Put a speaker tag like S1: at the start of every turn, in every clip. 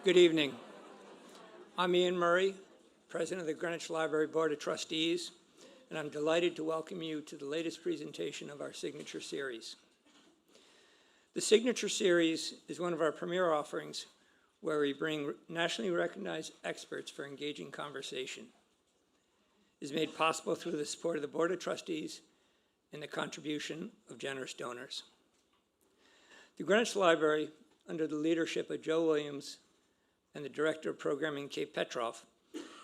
S1: Good evening. I'm Ian Murray, President of the Greenwich Library Board of Trustees, and I'm delighted to welcome you to the latest presentation of our Signature Series. The Signature Series is one of our premier offerings where we bring nationally recognized experts for engaging conversation. It is made possible through the support of the Board of Trustees and the contribution of generous donors. The Greenwich Library, under the leadership of Joe Williams and the Director of Programming, Kate Petroff,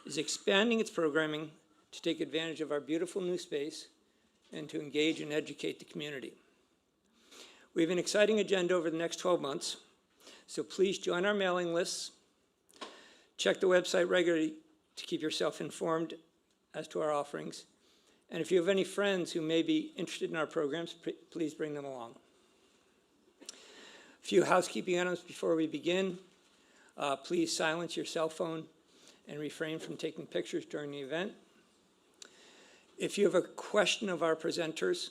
S1: is expanding its programming to take advantage of our beautiful new space and to engage and educate the community. We have an exciting agenda over the next 12 months, so please join our mailing lists. Check the website regularly to keep yourself informed as to our offerings. And if you have any friends who may be interested in our programs, please bring them along. A few housekeeping items before we begin. Please silence your cell phone and refrain from taking pictures during the event. If you have a question of our presenters,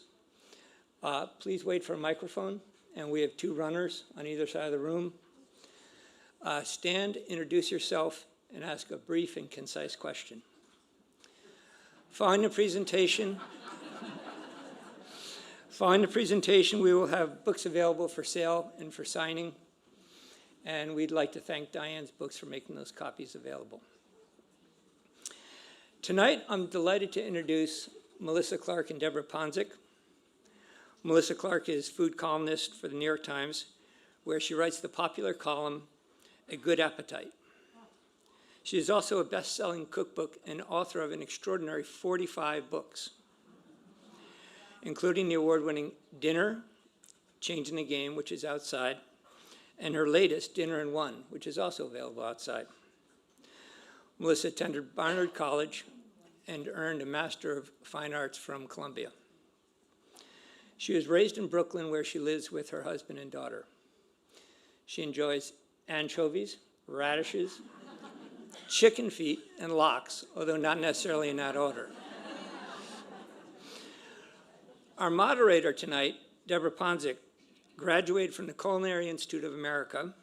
S1: please wait for a microphone, and we have 2 runners on either side of the room. Stand, introduce yourself, and ask a brief and concise question. Following the presentation, we will have books available for sale and for signing, and we'd like to thank Diane's Books for making those copies available. Tonight, I'm delighted to introduce Melissa Clark and Debra Ponzek. Melissa Clark is food columnist for the New York Times, where she writes the popular column, A Good Appetite. She is also a best-selling cookbook and author of an extraordinary 45 books, including the award-winning Dinner, Changing the Game, which is outside, and her latest, Dinner in One, which is also available outside. Melissa attended Barnard College and earned a Master of Fine Arts from Columbia. She was raised in Brooklyn, where she lives with her husband and daughter. She enjoys anchovies, radishes, chicken feet, and lox, although not necessarily in that order. Our moderator tonight, Debra Ponzek, graduated from the Culinary Institute of America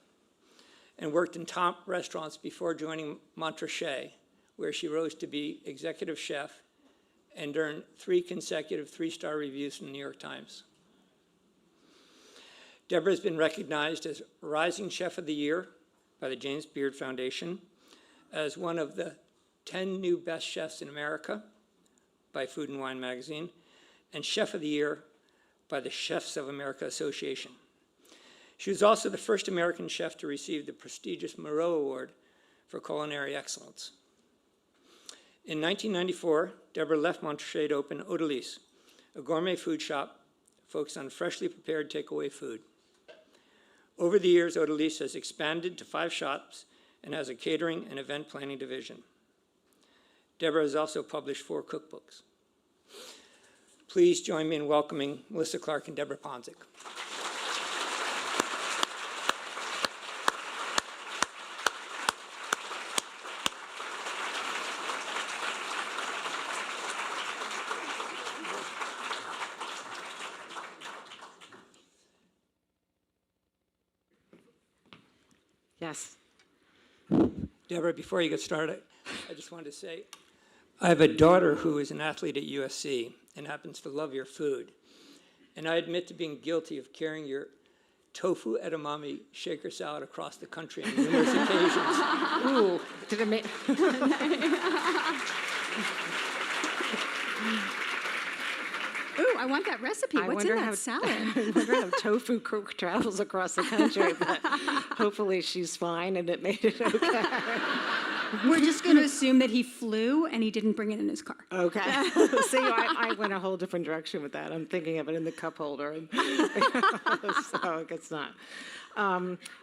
S1: and worked in top restaurants before joining Montrachet, where she rose to be executive chef and earned 3 consecutive 3-star reviews from the New York Times. Debra has been recognized as Rising Chef of the Year by the James Beard Foundation, as one of the 10 new best chefs in America by Food and Wine magazine, and Chef of the Year by the Chefs of America Association. She was also the first American chef to receive the prestigious Moreau Award for culinary excellence. In 1994, Debra left Montrachet to open Aux Délices, a gourmet food shop focused on freshly prepared takeaway food. Over the years, Aux Délices has expanded to 5 shops and has a catering and event planning division. Debra has also published 4 cookbooks. Please join me in welcoming Melissa Clark and Debra Ponzek.
S2: Yes.
S1: Debra, before you get started, I just wanted to say, I have a daughter who is an athlete at USC and happens to love your food. And I admit to being guilty of carrying your tofu edamame shaker salad across the country on numerous occasions.
S2: Ooh, did it make...
S3: Ooh, I want that recipe. What's in that salad?
S2: I wonder how tofu travels across the country, but hopefully she's fine and it made it okay.
S3: We're just going to assume that he flew and he didn't bring it in his car.
S2: Okay. See, I went a whole different direction with that. I'm thinking of it in the cup holder. And so it's not.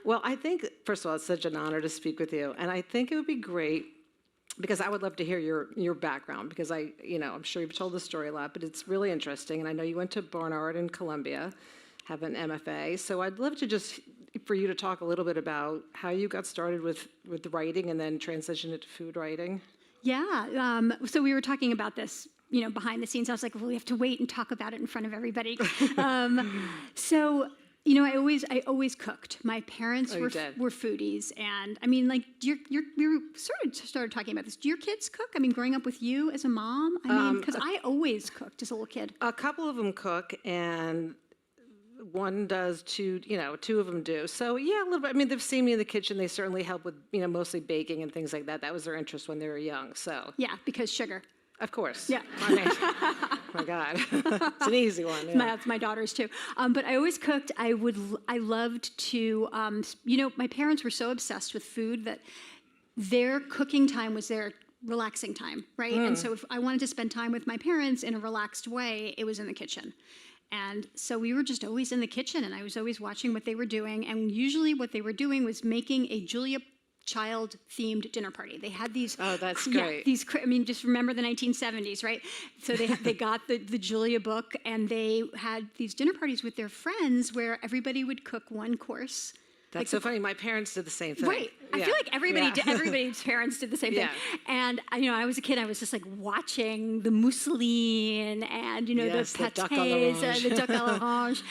S2: Well, I think, first of all, it's such an honor to speak with you. And I think it would be great, because I would love to hear your background, because I'm sure you've told the story a lot, but it's really interesting. And I know you went to Barnard in Columbia, have an MFA. So I'd love to for you to talk a little bit about how you got started with writing and then transitioned into food writing.
S3: Yeah, so we were talking about this, behind the scenes. I was like, well, we have to wait and talk about it in front of everybody. So I always cooked. My parents were foodies, and I mean, like, we sort of started talking about this. Do your kids cook? I mean, growing up with you as a mom, I mean, because I always cooked as a little kid.
S2: A couple of them cook, and one does, two of them do. So yeah, a little bit. I mean, they've seen me in the kitchen. They certainly help with, mostly baking and things like that. That was their interest when they were young. So
S3: yeah, because sugar.
S2: Of course.
S3: Yeah.
S2: My God. It's an easy one. Yeah.
S3: That's my daughters too. But I always cooked. I loved to, my parents were so obsessed with food that their cooking time was their relaxing time, right? And so if I wanted to spend time with my parents in a relaxed way, it was in the kitchen. And so we were just always in the kitchen, and I was always watching what they were doing. And usually what they were doing was making a Julia Child-themed dinner party. They had these.
S2: Oh, that's great.
S3: Just remember the 1970s, right? So they got the Julia book, and they had these dinner parties with their friends where everybody would cook one course.
S2: That's so funny. My parents did the same thing.
S3: Right. I feel like everybody's parents did the same thing. And, I was a kid. I was just like watching the mousseline and, the pâtés, the duck à l'orange.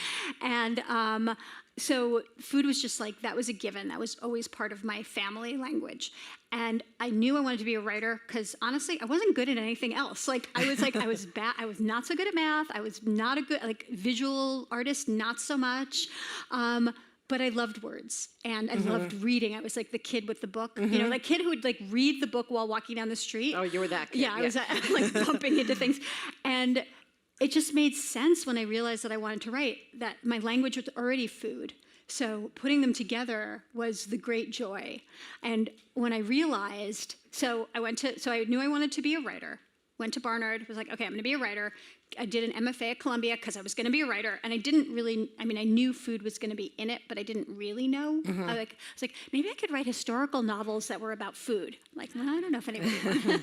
S3: And so food was just like, that was a given. That was always part of my family language. And I knew I wanted to be a writer because honestly, I wasn't good at anything else. I was bad. I was not so good at math. I was not a good, visual artist, not so much. But I loved words, and I loved reading. I was like the kid with the book, that kid who would read the book while walking down the street.
S2: Oh, you were that kid.
S3: Yeah, I was bumping into things. And it just made sense when I realized that I wanted to write, that my language was already food. So putting them together was the great joy. And when I realized, so I knew I wanted to be a writer. Went to Barnard, was like, okay, I'm going to be a writer. I did an MFA at Columbia because I was going to be a writer, and I didn't really, I knew food was going to be in it, but I didn't really know. I was like, maybe I could write historical novels that were about food. Well, I don't know if anybody would.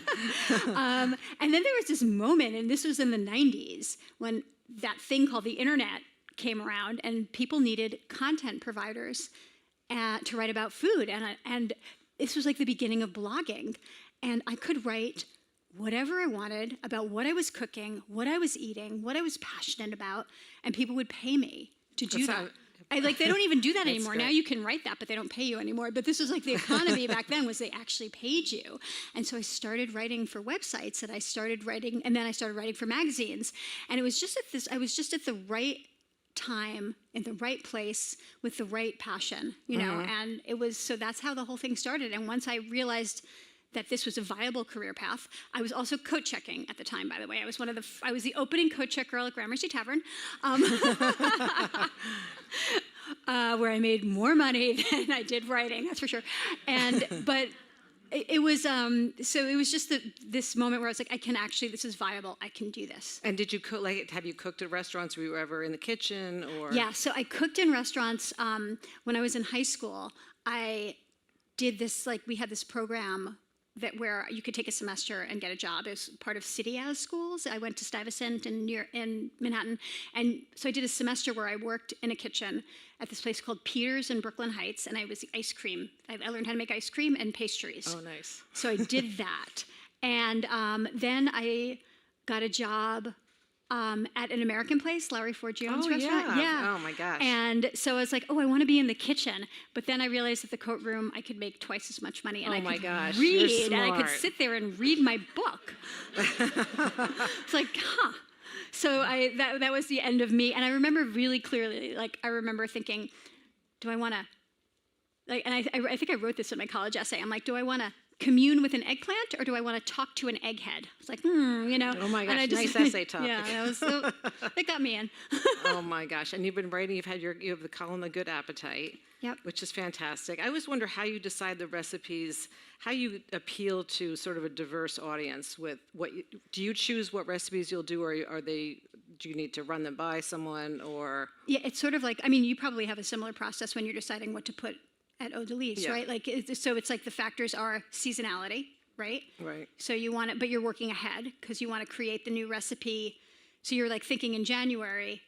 S3: And then there was this moment, and this was in the 90s, when that thing called the internet came around, and people needed content providers to write about food. And this was like the beginning of blogging, and I could write whatever I wanted about what I was cooking, what I was eating, what I was passionate about, and people would pay me to do that. They don't even do that anymore. Now you can write that, but they don't pay you anymore. But this was like the economy back then, was they actually paid you. And so I started writing for websites, and then I started writing for magazines. And it was just I was just at the right time, in the right place, with the right passion, and so that's how the whole thing started. And once I realized that this was a viable career path. I was also coat checking at the time, by the way. I was the opening coat check girl at Gramercy Tavern, where I made more money than I did writing, that's for sure. But it was just this moment where I was like, this is viable. I can do this.
S2: And did you cook? Have you cooked at restaurants? Were you ever in the kitchen, or?
S3: Yeah, so I cooked in restaurants when I was in high school. I did this, we had this program where you could take a semester and get a job. It was part of City As schools. I went to Stuyvesant in Manhattan. And so I did a semester where I worked in a kitchen at this place called Peter's in Brooklyn Heights, and I was ice cream. I learned how to make ice cream and pastries.
S2: Oh, nice.
S3: So I did that. And then I got a job at an American place, Larry Ford Jones restaurant.
S2: Yeah. Oh my gosh.
S3: And so I was like, I want to be in the kitchen. But then I realized at the coat room I could make twice as much money, and I could read,
S2: you're smart.
S3: and I could sit there and read my book. It's like, So that was the end of me. And I remember really clearly, I remember thinking, do I want to, and I think I wrote this in my college essay. I'm like, do I want to commune with an eggplant, or do I want to talk to an egghead? It's like,
S2: Oh my gosh, nice essay topic.
S3: Yeah, it got me in.
S2: Oh my gosh, and you've been writing. You have the column "The Good Appetite,"
S3: yep,
S2: which is fantastic. I always wonder how you decide the recipes, how you appeal to sort of a diverse audience. Do you choose what recipes you'll do, or do you need to run them by someone, or?
S3: Yeah, it's sort of you probably have a similar process when you're deciding what to put at Aux Délices, right? So it's the factors are seasonality, right? Right. So you want it, but you're working ahead because you want to create the new recipe. So you're thinking in January,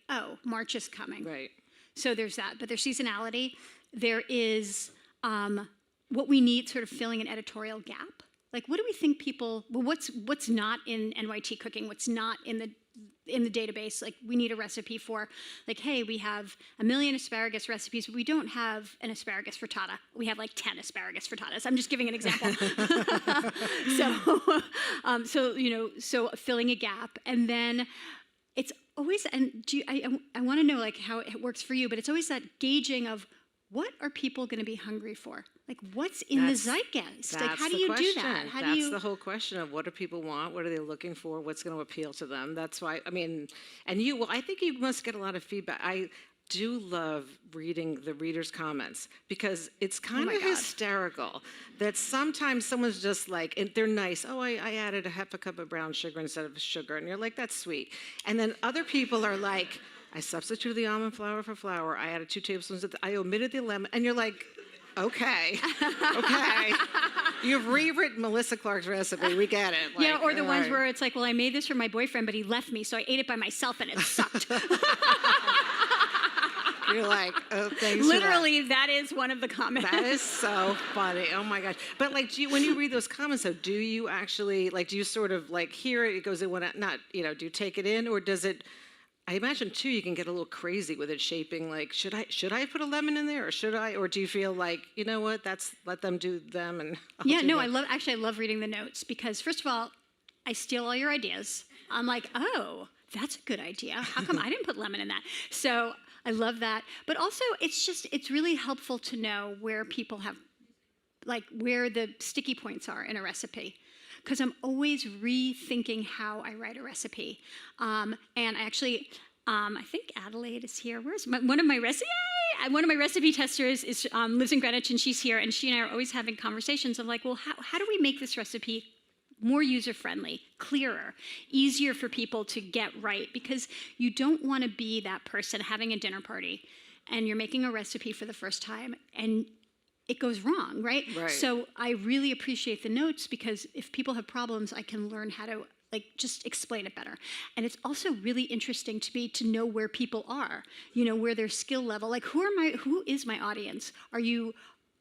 S3: March is coming. Right. So there's that, but there's seasonality. There is what we need, sort of filling an editorial gap. What do we think what's not in NYT cooking? What's not in in the database, like we need a recipe for, like, hey, we have 1 million asparagus recipes, but we don't have an asparagus frittata. We have like 10 asparagus frittatas. I'm just giving an example. So filling a gap, and then it's always, and I want to know like how it works for you, but it's always that gauging of what are people going to be hungry for? Like, what's in the zeitgeist? Like, how do you do that?
S2: That's the whole question of what do people want? What are they looking for? What's going to appeal to them? That's why, I mean, and I think you must get a lot of feedback. I do love reading the readers' comments because it's kind of hysterical that sometimes someone's just like, and they're nice. Oh, I added a half a cup of brown sugar instead of sugar. And you're like, that's sweet. And then other people are like, I substituted the almond flour for flour. I added 2 tablespoons. I omitted the lemon. And you're like, okay. You've rewritten Melissa Clark's recipe. We get it. Like,
S3: yeah, or the ones where it's like, well, I made this for my boyfriend, but he left me, so I ate it by myself, and it sucked.
S2: You're like, oh, thanks.
S3: Literally, that is one of the comments.
S2: That is so funny. Oh my gosh. But like, when you read those comments, though, do you actually like? Do you sort of like hear it? It goes in when not. Do you take it in, or does it? I imagine too, you can get a little crazy with it shaping. Like, should I put a lemon in there, or should I? Or do you feel like, you know what? Let them do them, and
S3: I love reading the notes because first of all, I steal all your ideas. I'm like, oh, that's a good idea. How come I didn't put lemon in that? So I love that. But also, it's really helpful to know where people have, like, where the sticky points are in a recipe. Because I'm always rethinking how I write a recipe. And I actually, I think Adelaide is here. Where's one of my recipe testers lives in Greenwich, and she's here, and she and I are always having conversations of like, well, how do we make this recipe more user-friendly, clearer, easier for people to get right? Because you don't want to be that person having a dinner party, and you're making a recipe for the first time, and it goes wrong, right? So I really appreciate the notes because if people have problems, I can learn how to just explain it better. And it's also really interesting to me to know where people are, where their skill level, like who is my audience?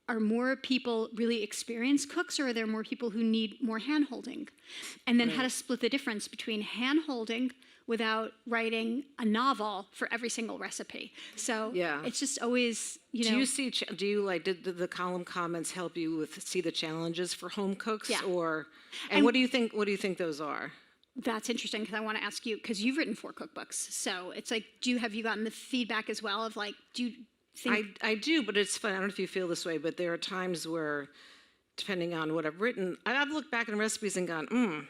S3: Are more people really experienced cooks, or are there more people who need more hand-holding? And then how to split the difference between hand-holding without writing a novel for every single recipe. So it's just always,
S2: Do you see? Did the column comments help you see the challenges for home cooks?
S3: Yeah.
S2: And what do you think? What do you think those are?
S3: That's interesting because I want to ask you because you've written 4 cookbooks. So it's like, have you gotten the feedback as well of like, do you think?
S2: I do, but it's fun. I don't know if you feel this way, but there are times where, depending on what I've written, I've looked back in recipes and gone,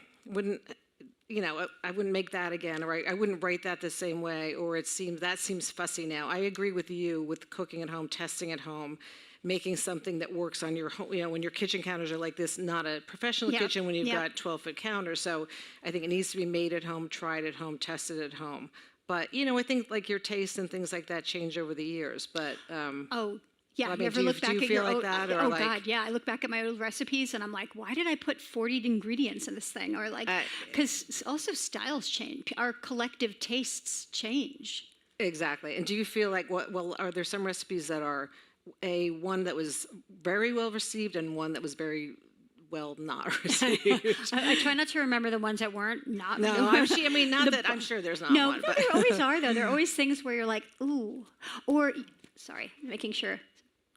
S2: I wouldn't make that again, or I wouldn't write that the same way, or that seems fussy now. I agree with you with cooking at home, testing at home, making something that works on your home, when your kitchen counters are like this, not a professional kitchen when you've got 12-foot counters. So I think it needs to be made at home, tried at home, tested at home. But, I think like your taste and things like that change over the years. But
S3: yeah,
S2: I mean,
S3: you ever look back at your
S2: like that, or
S3: God, yeah. I look back at my old recipes and I'm like, why did I put 40 ingredients in this thing? Or like, because also styles change. Our collective tastes change.
S2: Exactly. And do you feel like, are there some recipes that are one that was very well received and one that was very well not received?
S3: I try not to remember the ones that weren't not.
S2: No, I'm sure there's not one.
S3: No, there always are though. There are always things where you're like, ooh, or sorry, making sure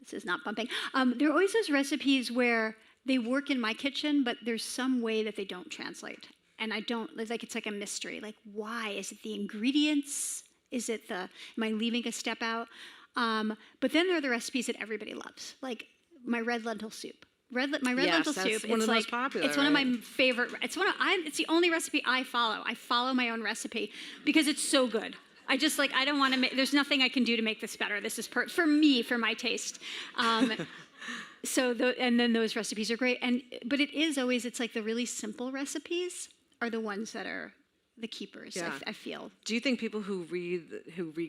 S3: this is not bumping. There are always those recipes where they work in my kitchen, but there's some way that they don't translate. And it's like a mystery. Like, why? Is it the ingredients? Am I leaving a step out? But then there are the recipes that everybody loves, like my red lentil soup. My red lentil soup.
S2: It's one of the most popular.
S3: It's one of my favorite. It's the only recipe I follow. I follow my own recipe because it's so good. I don't want to make, there's nothing I can do to make this better. This is for me, for my taste. And then those recipes are great. But it's like the really simple recipes are the ones that are the keepers, I feel.
S2: Do you think people who read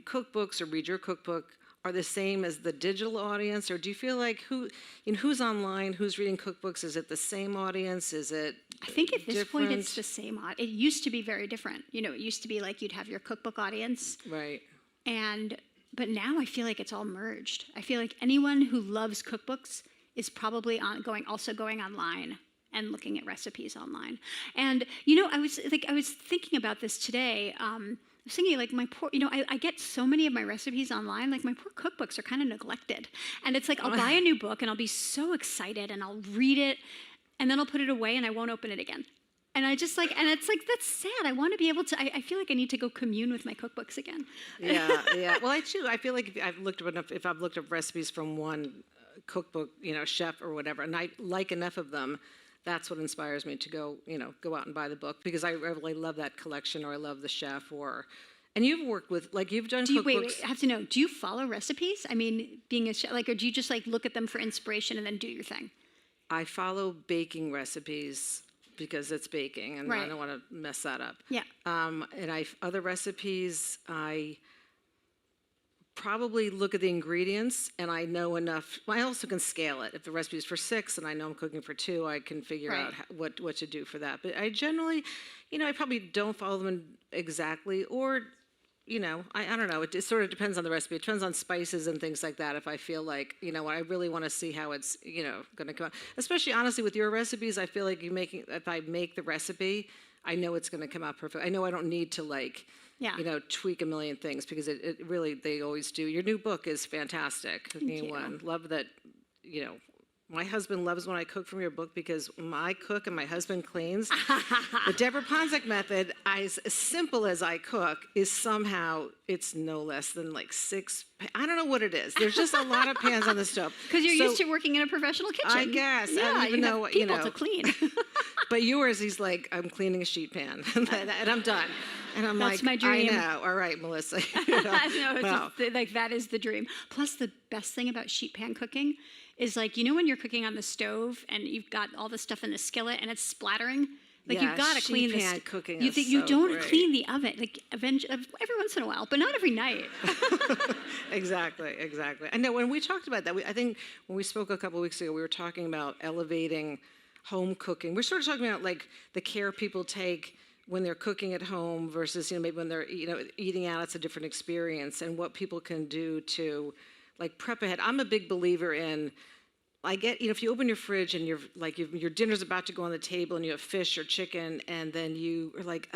S2: cookbooks or read your cookbook are the same as the digital audience, or do you feel like who's online, who's reading cookbooks? Is it the same audience? Is it
S3: I think at this
S2: different?
S3: point it's the same. It used to be very different. It used to be like you'd have your cookbook audience,
S2: right?
S3: But now I feel like it's all merged. I feel like anyone who loves cookbooks is probably going online and looking at recipes online. And I was thinking about this today. I was thinking, like, my poor, I get so many of my recipes online. Like, my poor cookbooks are kind of neglected. And it's like, I'll buy a new book and I'll be so excited and I'll read it, and then I'll put it away and I won't open it again. And I just like, and it's like, that's sad. I want to be able to, I feel like I need to go commune with my cookbooks again.
S2: Yeah. Well, I feel like if I've looked up recipes from one cookbook, chef or whatever, and I like enough of them, that's what inspires me to go out and buy the book, because I really love that collection, or I love the chef, and you've worked with, like, you've done cookbooks.
S3: Wait, I have to know, do you follow recipes? I mean, being a chef, like, or do you just like look at them for inspiration and then do your thing?
S2: I follow baking recipes because it's baking, and I don't want to mess that up.
S3: Yeah.
S2: And other recipes, I probably look at the ingredients, and I know enough. I also can scale it. If the recipe is for 6 and I know I'm cooking for 2, I can figure out what to do for that. But I generally, I probably don't follow them exactly, or I don't know. It sort of depends on the recipe. It depends on spices and things like that. If I feel like, I really want to see how it's, going to come out. Especially, honestly, with your recipes, I feel like if I make the recipe, I know it's going to come out perfect. I know I don't need to, like, tweak a million things, because it really, they always do. Your new book is fantastic. Cooking One. Love that, my husband loves when I cook from your book, because I cook and my husband cleans. The Debra Ponzek method, as simple as I cook, is somehow, it's no less than like 6, I don't know what it is. There's just a lot of pans on the stove.
S3: Because you're used to working in a professional kitchen.
S2: I guess.
S3: Yeah,
S2: I don't even know
S3: have people to clean.
S2: But yours, he's like, I'm cleaning a sheet pan, and I'm done. And I'm
S3: That's my dream.
S2: I know. All right, Melissa.
S3: Like, that is the dream. Plus, the best thing about sheet pan cooking is, like, when you're cooking on the stove and you've got all the stuff in the skillet and it's splattering, like, you've got to clean this.
S2: Sheet pan cooking
S3: you don't clean the oven, like, every once in a while, but not every night.
S2: Exactly. I know when we talked about that, I think when we spoke a couple of weeks ago, we were talking about elevating home cooking. We're sort of talking about, like, the care people take when they're cooking at home versus, maybe when they're, eating out. It's a different experience, and what people can do to, like, prep ahead. I'm a big believer in, if you open your fridge and your dinner's about to go on the table and you have fish or chicken, and then you are like,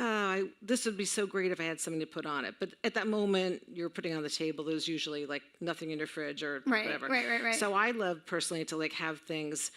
S2: this would be so great if I had something to put on it. But at that moment you're putting on the table, there's usually, like, nothing in your fridge or whatever.
S3: Right.
S2: So I love personally to, like, have things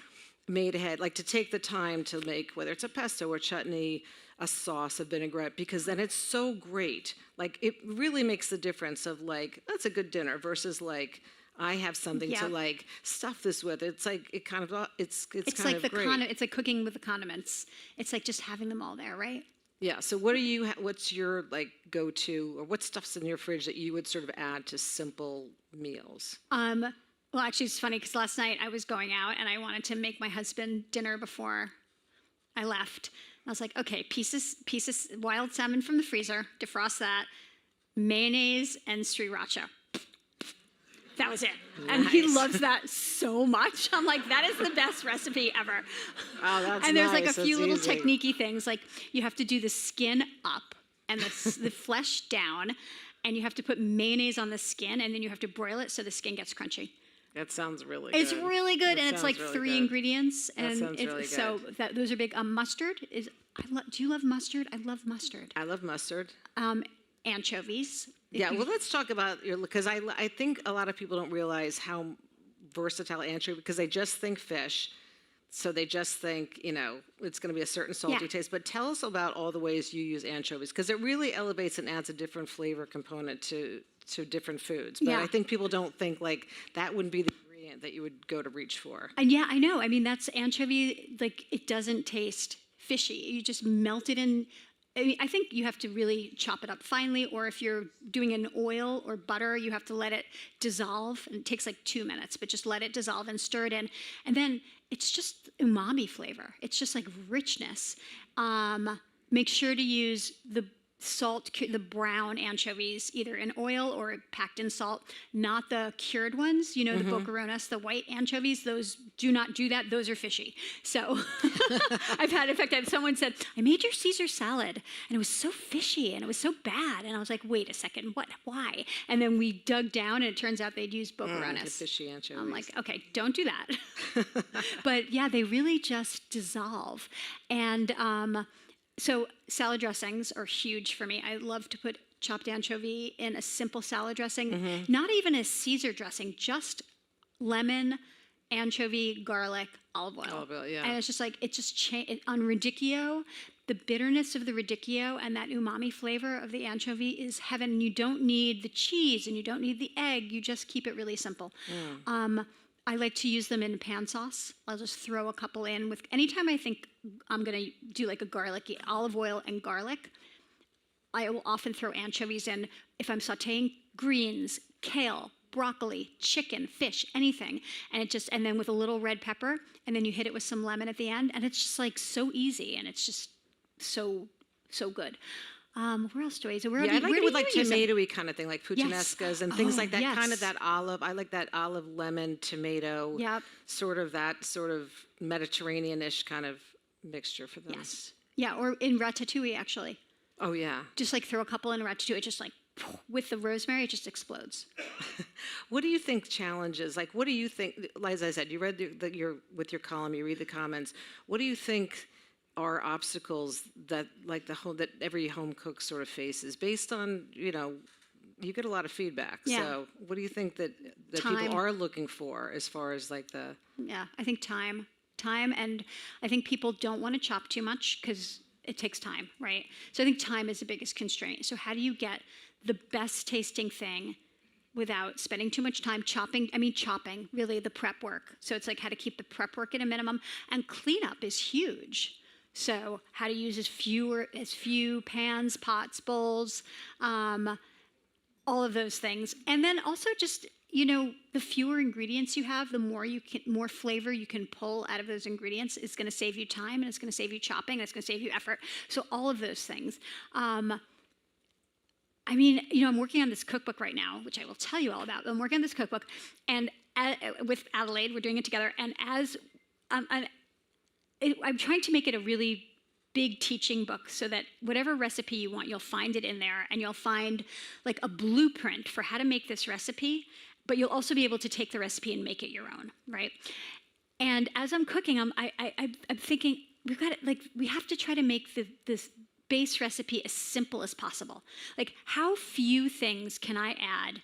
S2: made ahead, like to take the time to make, whether it's a pesto or chutney, a sauce, a vinaigrette, because then it's so great. Like, it really makes the difference of, like, that's a good dinner versus, like, I have something to, like, stuff this with. It's like, it kind of, it's kind
S3: like
S2: of great.
S3: It's like cooking with the condiments. It's like just having them all there, right?
S2: Yeah. So what's your, like, go-to, or what stuff's in your fridge that you would sort of add to simple meals?
S3: Well, actually, it's funny because last night I was going out and I wanted to make my husband dinner before I left. I was like, okay, pieces wild salmon from the freezer, defrost that, mayonnaise and sriracha. That was it. Nice. And he loves that so much. I'm like, that is the best recipe ever.
S2: Oh, that's
S3: And there's
S2: nice.
S3: like a few little
S2: easy.
S3: technique-y things, like you have to do the skin up and the flesh down, and you have to put mayonnaise on the skin, and then you have to broil it so the skin gets crunchy.
S2: That sounds really good.
S3: It's really good, and it's like
S2: really
S3: 3
S2: good.
S3: ingredients.
S2: That
S3: And
S2: sounds really good.
S3: So those are big. Mustard is. Do you love mustard? I love mustard.
S2: I love mustard.
S3: Anchovies.
S2: Yeah, well, let's talk about because I think a lot of people don't realize how versatile anchovy, because they just think fish, so they just think, it's going to be a certain salty taste. But tell us about all the ways you use anchovies, because it really elevates and adds a different flavor component to different foods. But I think people don't think, like, that wouldn't be the ingredient that you would go to reach for.
S3: And yeah, I know. I mean, that's anchovy. Like, it doesn't taste fishy. You just melt it in. I mean, I think you have to really chop it up finely, or if you're doing an oil or butter, you have to let it dissolve. And it takes like 2 minutes, but just let it dissolve and stir it in. And then it's just umami flavor. It's just like richness. Make sure to use the the brown anchovies, either in oil or packed in salt, not the cured ones. You know, the boquerones, the white anchovies, those do not do that. Those are fishy. So in fact, someone said, I made your Caesar salad and it was so fishy and it was so bad. And I was like, wait a second, what, why? And then we dug down and it turns out they'd used boquerones.
S2: The fishy anchovies.
S3: I'm like, okay, don't do that. But yeah, they really just dissolve. And so salad dressings are huge for me. I love to put chopped anchovy in a simple salad dressing, not even a Caesar dressing, just lemon, anchovy, garlic, olive oil.
S2: Olive oil, yeah.
S3: And it's just like, on radicchio, the bitterness of the radicchio and that umami flavor of the anchovy is heaven. You don't need the cheese and you don't need the egg. You just keep it really simple. I like to use them in pan sauce. I'll just throw a couple in with, anytime I think I'm gonna do like a garlicky olive oil and garlic, I will often throw anchovies in if I'm sauteing greens, kale, broccoli, chicken, fish, anything. And then with a little red pepper, and then you hit it with some lemon at the end, and it's just like so easy, and it's just so good. Where else do I use it?
S2: I like it with like tomatoey kind of thing, like puttanescas and things like that.
S3: Yes.
S2: Kind of that olive. I like that olive, lemon, tomato.
S3: Yep.
S2: Sort of Mediterranean-ish kind of mixture for those.
S3: Yes. Yeah, or in ratatouille, actually.
S2: Oh, yeah.
S3: Just like throw a couple in ratatouille, it just like, with the rosemary, it just explodes.
S2: What do you think challenges, like what do you think, as I said, you read with your column, you read the comments. What do you think are obstacles that that every home cook sort of faces based on, you get a lot of feedback.
S3: Yeah.
S2: So what do you think that people are looking for as far as like the...
S3: Yeah, I think time, and I think people don't want to chop too much because it takes time, right? So I think time is the biggest constraint. So how do you get the best tasting thing without spending too much time chopping, really the prep work. So it's like how to keep the prep work at a minimum, and cleanup is huge. So how to use as few pans, pots, bowls, all of those things. And then also just, the fewer ingredients you have, the more flavor you can pull out of those ingredients. It's going to save you time, and it's going to save you chopping, and it's going to save you effort. So all of those things. I'm working on this cookbook right now, which I will tell you all about. I'm working on this cookbook, and with Adelaide, we're doing it together. And I'm trying to make it a really big teaching book so that whatever recipe you want, you'll find it in there, and you'll find like a blueprint for how to make this recipe, but you'll also be able to take the recipe and make it your own, right? And as I'm cooking, I'm thinking we have to try to make this base recipe as simple as possible. Like, how few things can I add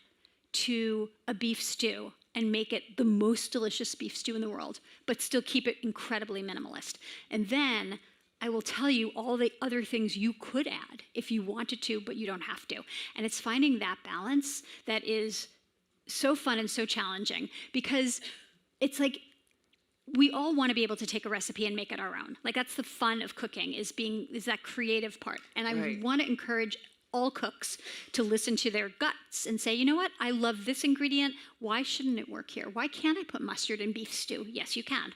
S3: to a beef stew and make it the most delicious beef stew in the world, but still keep it incredibly minimalist? And then I will tell you all the other things you could add if you wanted to, but you don't have to. And it's finding that balance that is so fun and so challenging, because it's like we all want to be able to take a recipe and make it our own. Like, that's the fun of cooking, is that creative part. And I want to encourage all cooks to listen to their guts and say, you know what, I love this ingredient. Why shouldn't it work here? Why can't I put mustard in beef stew? Yes, you can.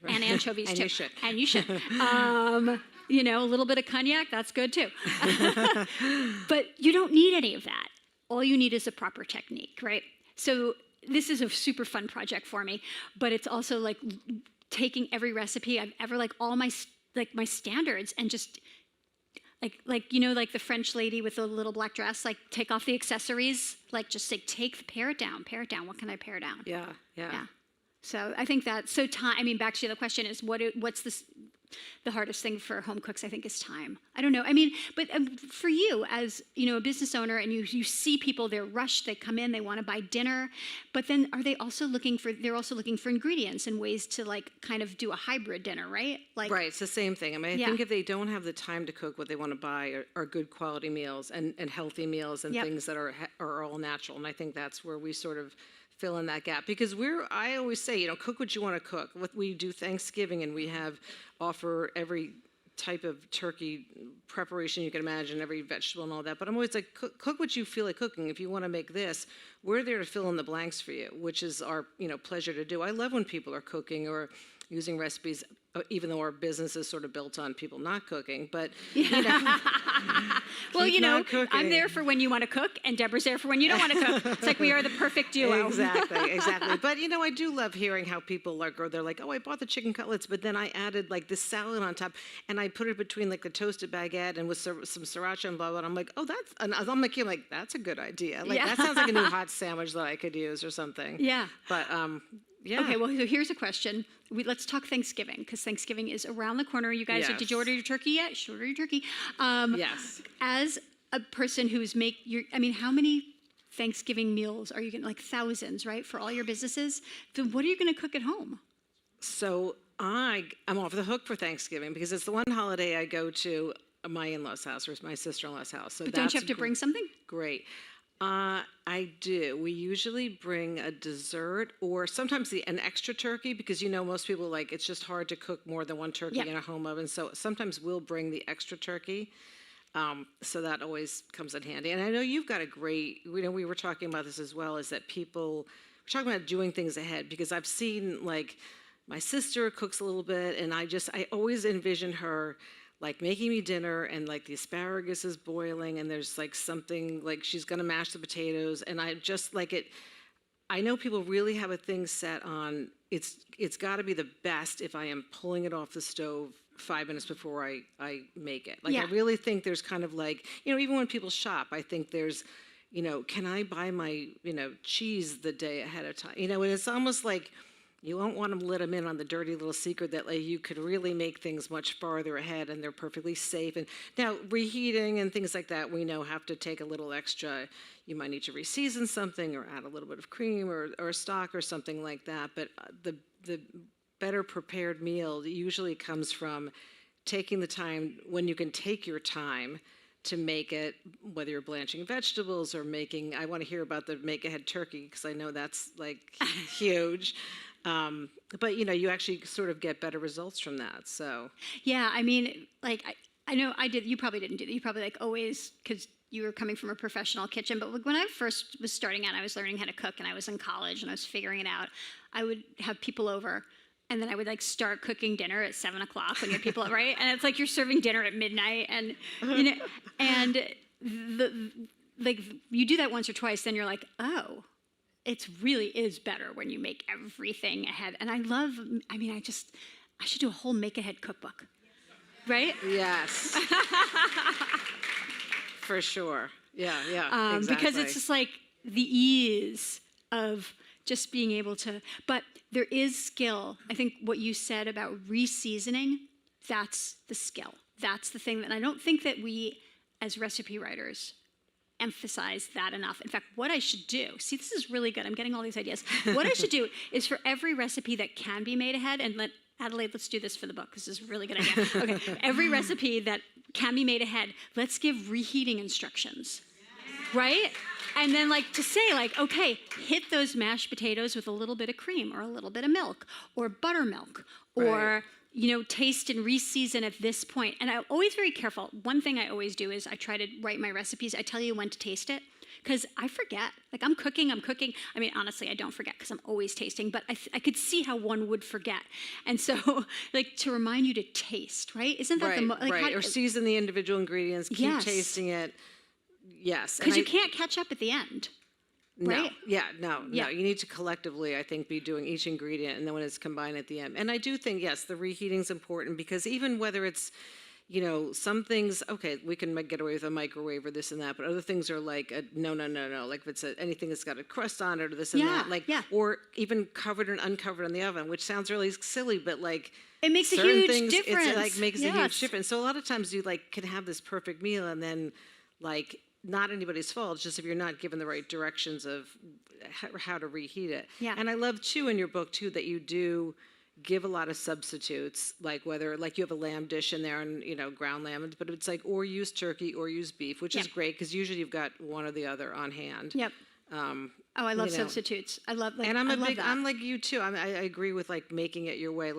S3: Right. And anchovies,
S2: and
S3: too.
S2: You should.
S3: And you should. A little bit of cognac, that's good, too. But you don't need any of that. All you need is a proper technique, right? So this is a super fun project for me, but it's also like taking every recipe I've ever, all my standards, and just like the French lady with the little black dress, take off the accessories, just take pare it down. What can I pare down?
S2: Yeah.
S3: So I think that, back to the question is what's the hardest thing for home cooks, I think, is time. I don't know. But for you as, a business owner, and you see people, they're rushed, they come in, they want to buy dinner, but then are they also looking for ingredients and ways to kind of do a hybrid dinner, right?
S2: Right, it's the same thing. I think if they don't have the time to cook, what they want to buy are good quality meals and healthy meals and things that are all natural. And I think that's where we sort of fill in that gap, because I always say, cook what you want to cook. We do Thanksgiving, and we offer every type of turkey preparation you can imagine, every vegetable and all that. But I'm always like, cook what you feel like cooking. If you want to make this, we're there to fill in the blanks for you, which is our pleasure to do. I love when people are cooking, or using recipes, even though our business is sort of built on people not cooking, but
S3: Well,
S2: keep not cooking.
S3: I'm there for when you want to cook, and Deborah's there for when you don't want to cook. It's like we are the perfect duo.
S2: Exactly. But I do love hearing how people they're like, oh, I bought the chicken cutlets, but then I added like this salad on top, and I put it between like the toasted baguette and with some sriracha and blah blah. And I'm like, oh, I'm like, that's a good idea. Like that sounds like a new hot sandwich that I could use or something.
S3: Yeah.
S2: But yeah.
S3: Okay, well, so here's a question. Let's talk Thanksgiving, because Thanksgiving is around the corner. You guys,
S2: Yes.
S3: did you order your turkey yet? You should order your turkey.
S2: Yes.
S3: As a person who's how many Thanksgiving meals are you getting? Like thousands, right, for all your businesses? So what are you going to cook at home?
S2: So I'm off the hook for Thanksgiving because it's the one holiday I go to my in-laws' house or my sister-in-law's house. So
S3: But don't you have to bring something?
S2: Great. I do. We usually bring a dessert or sometimes an extra turkey because most people it's just hard to cook more than one turkey in a home oven. So sometimes we'll bring the extra turkey. So that always comes in handy. And I know you've got a great, we were talking about this as well, is that we're talking about doing things ahead because I've seen my sister cooks a little bit and I always envision her making me dinner and the asparagus is boiling and there's something she's gonna mash the potatoes and I just it. I know people really have a thing set on it's gotta be the best if I am pulling it off the stove 5 minutes before I make it. I really think there's kind of even when people shop, I think there's, can I buy my, cheese the day ahead of time? And it's almost like you won't want to let them in on the dirty little secret that you could really make things much farther ahead and they're perfectly safe. And now reheating and things like that, we know have to take a little extra. You might need to reseason something or add a little bit of cream or stock or something like that. But the better prepared meal usually comes from taking the time when you can take your time to make it, whether you're blanching vegetables or I want to hear about the make-ahead turkey because I know that's huge. But you actually sort of get better results from that. So
S3: yeah, I know I did. You probably didn't do that. You probably always because you were coming from a professional kitchen. But when I first was starting out, I was learning how to cook, and I was in college, and I was figuring it out. I would have people over. And then I would start cooking dinner at 7 o'clock when you have people, right? And it's you're serving dinner at midnight, and and you do that once or twice, then you're like, oh, it really is better when you make everything ahead. And I should do a whole make-ahead cookbook, right?
S2: yes, for sure. Yeah, exactly.
S3: Because it's just the ease of just being able to, but there is skill. I think what you said about reseasoning, that's the skill. That's the thing that I don't think that we as recipe writers emphasize that enough. In fact, what I should do, see, this is really good. I'm getting all these ideas. What I should do is for every recipe that can be made ahead, and Adelaide, let's do this for the book. This is a really good idea. Okay, every recipe that can be made ahead, let's give reheating instructions, right? And then to say okay, hit those mashed potatoes with a little bit of cream or a little bit of milk or buttermilk or, taste and reseason at this point. And I'm always very careful. One thing I always do is I try to write my recipes. I tell you when to taste it because I forget. I'm cooking. I mean, honestly, I don't forget because I'm always tasting, but I could see how one would forget. And so to remind you to taste, right? Isn't that
S2: right. Or season the individual ingredients, keep tasting it. Yes.
S3: Because you can't catch up at the end, right?
S2: No. You need to collectively, I think, be doing each ingredient and then when it's combined at the end. And I do think, yes, the reheating is important because even whether it's, some things, okay, we can get away with a microwave or this and that, but other things are no. If it's anything that's got a crust on it or this and that, or even covered and uncovered in the oven, which sounds really silly, but
S3: it makes a huge difference.
S2: It makes a huge difference. So a lot of times you can have this perfect meal and then not anybody's fault. It's just if you're not given the right directions of how to reheat it. Yeah. And I love too in your book too that you do give a lot of substitutes, whether you have a lamb dish in there and ground lamb, but it's or use turkey or use beef, which is great because usually you've got one or the other on hand.
S3: Yep. I love substitutes. I love
S2: and I'm like you too. I agree with making it your way.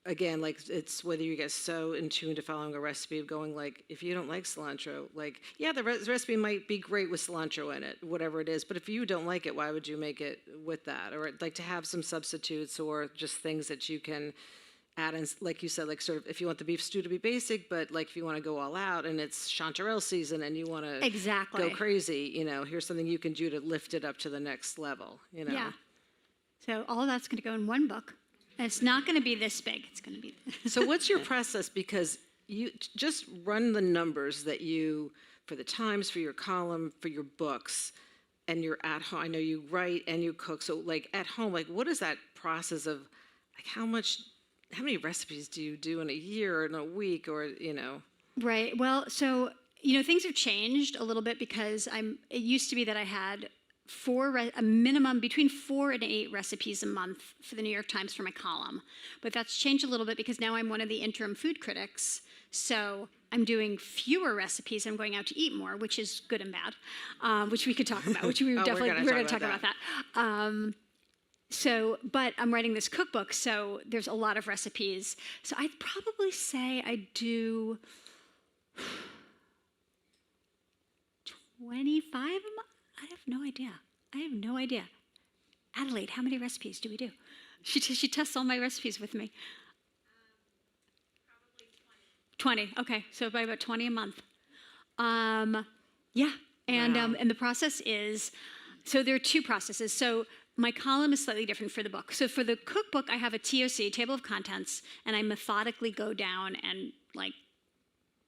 S2: again, like it's whether you get so in tune to following a recipe of going like, if you don't like cilantro, like, yeah, the recipe might be great with cilantro in it, whatever it is, but if you don't like it, why would you make it with that? Or like to have some substitutes or just things that you can add in, like you said, like sort of if you want the beef stew to be basic, but like if you want to go all out and it's chanterelle season and you want to
S3: Exactly.
S2: go crazy, here's something you can do to lift it up to the next level,
S3: Yeah. So all that's going to go in one book. And it's not going to be this big. It's going to be.
S2: So what's your process? Because you just run the numbers that you, for the Times, for your column, for your books, and you're at home. I know you write and you cook. So like at home, like what is that process of, like how many recipes do you do in a year or in a week or,
S3: Right. Well, so, things have changed a little bit because it used to be that I had a minimum between 4 and 8 recipes a month for the New York Times for my column. But that's changed a little bit because now I'm one of the interim food critics. So I'm doing fewer recipes. I'm going out to eat more, which is good and bad, which we could talk about, which we're going to talk about that. But I'm writing this cookbook, so there's a lot of recipes. So I'd probably say I do 25 a month. I have no idea. Adelaide, how many recipes do we do? She tests all my recipes with me. Probably 20. Okay, so by about 20 a month. Yeah, and
S2: Wow.
S3: And the process is, so there are 2 processes. So my column is slightly different for the book. So for the cookbook, I have a TOC, table of contents, and I methodically go down and like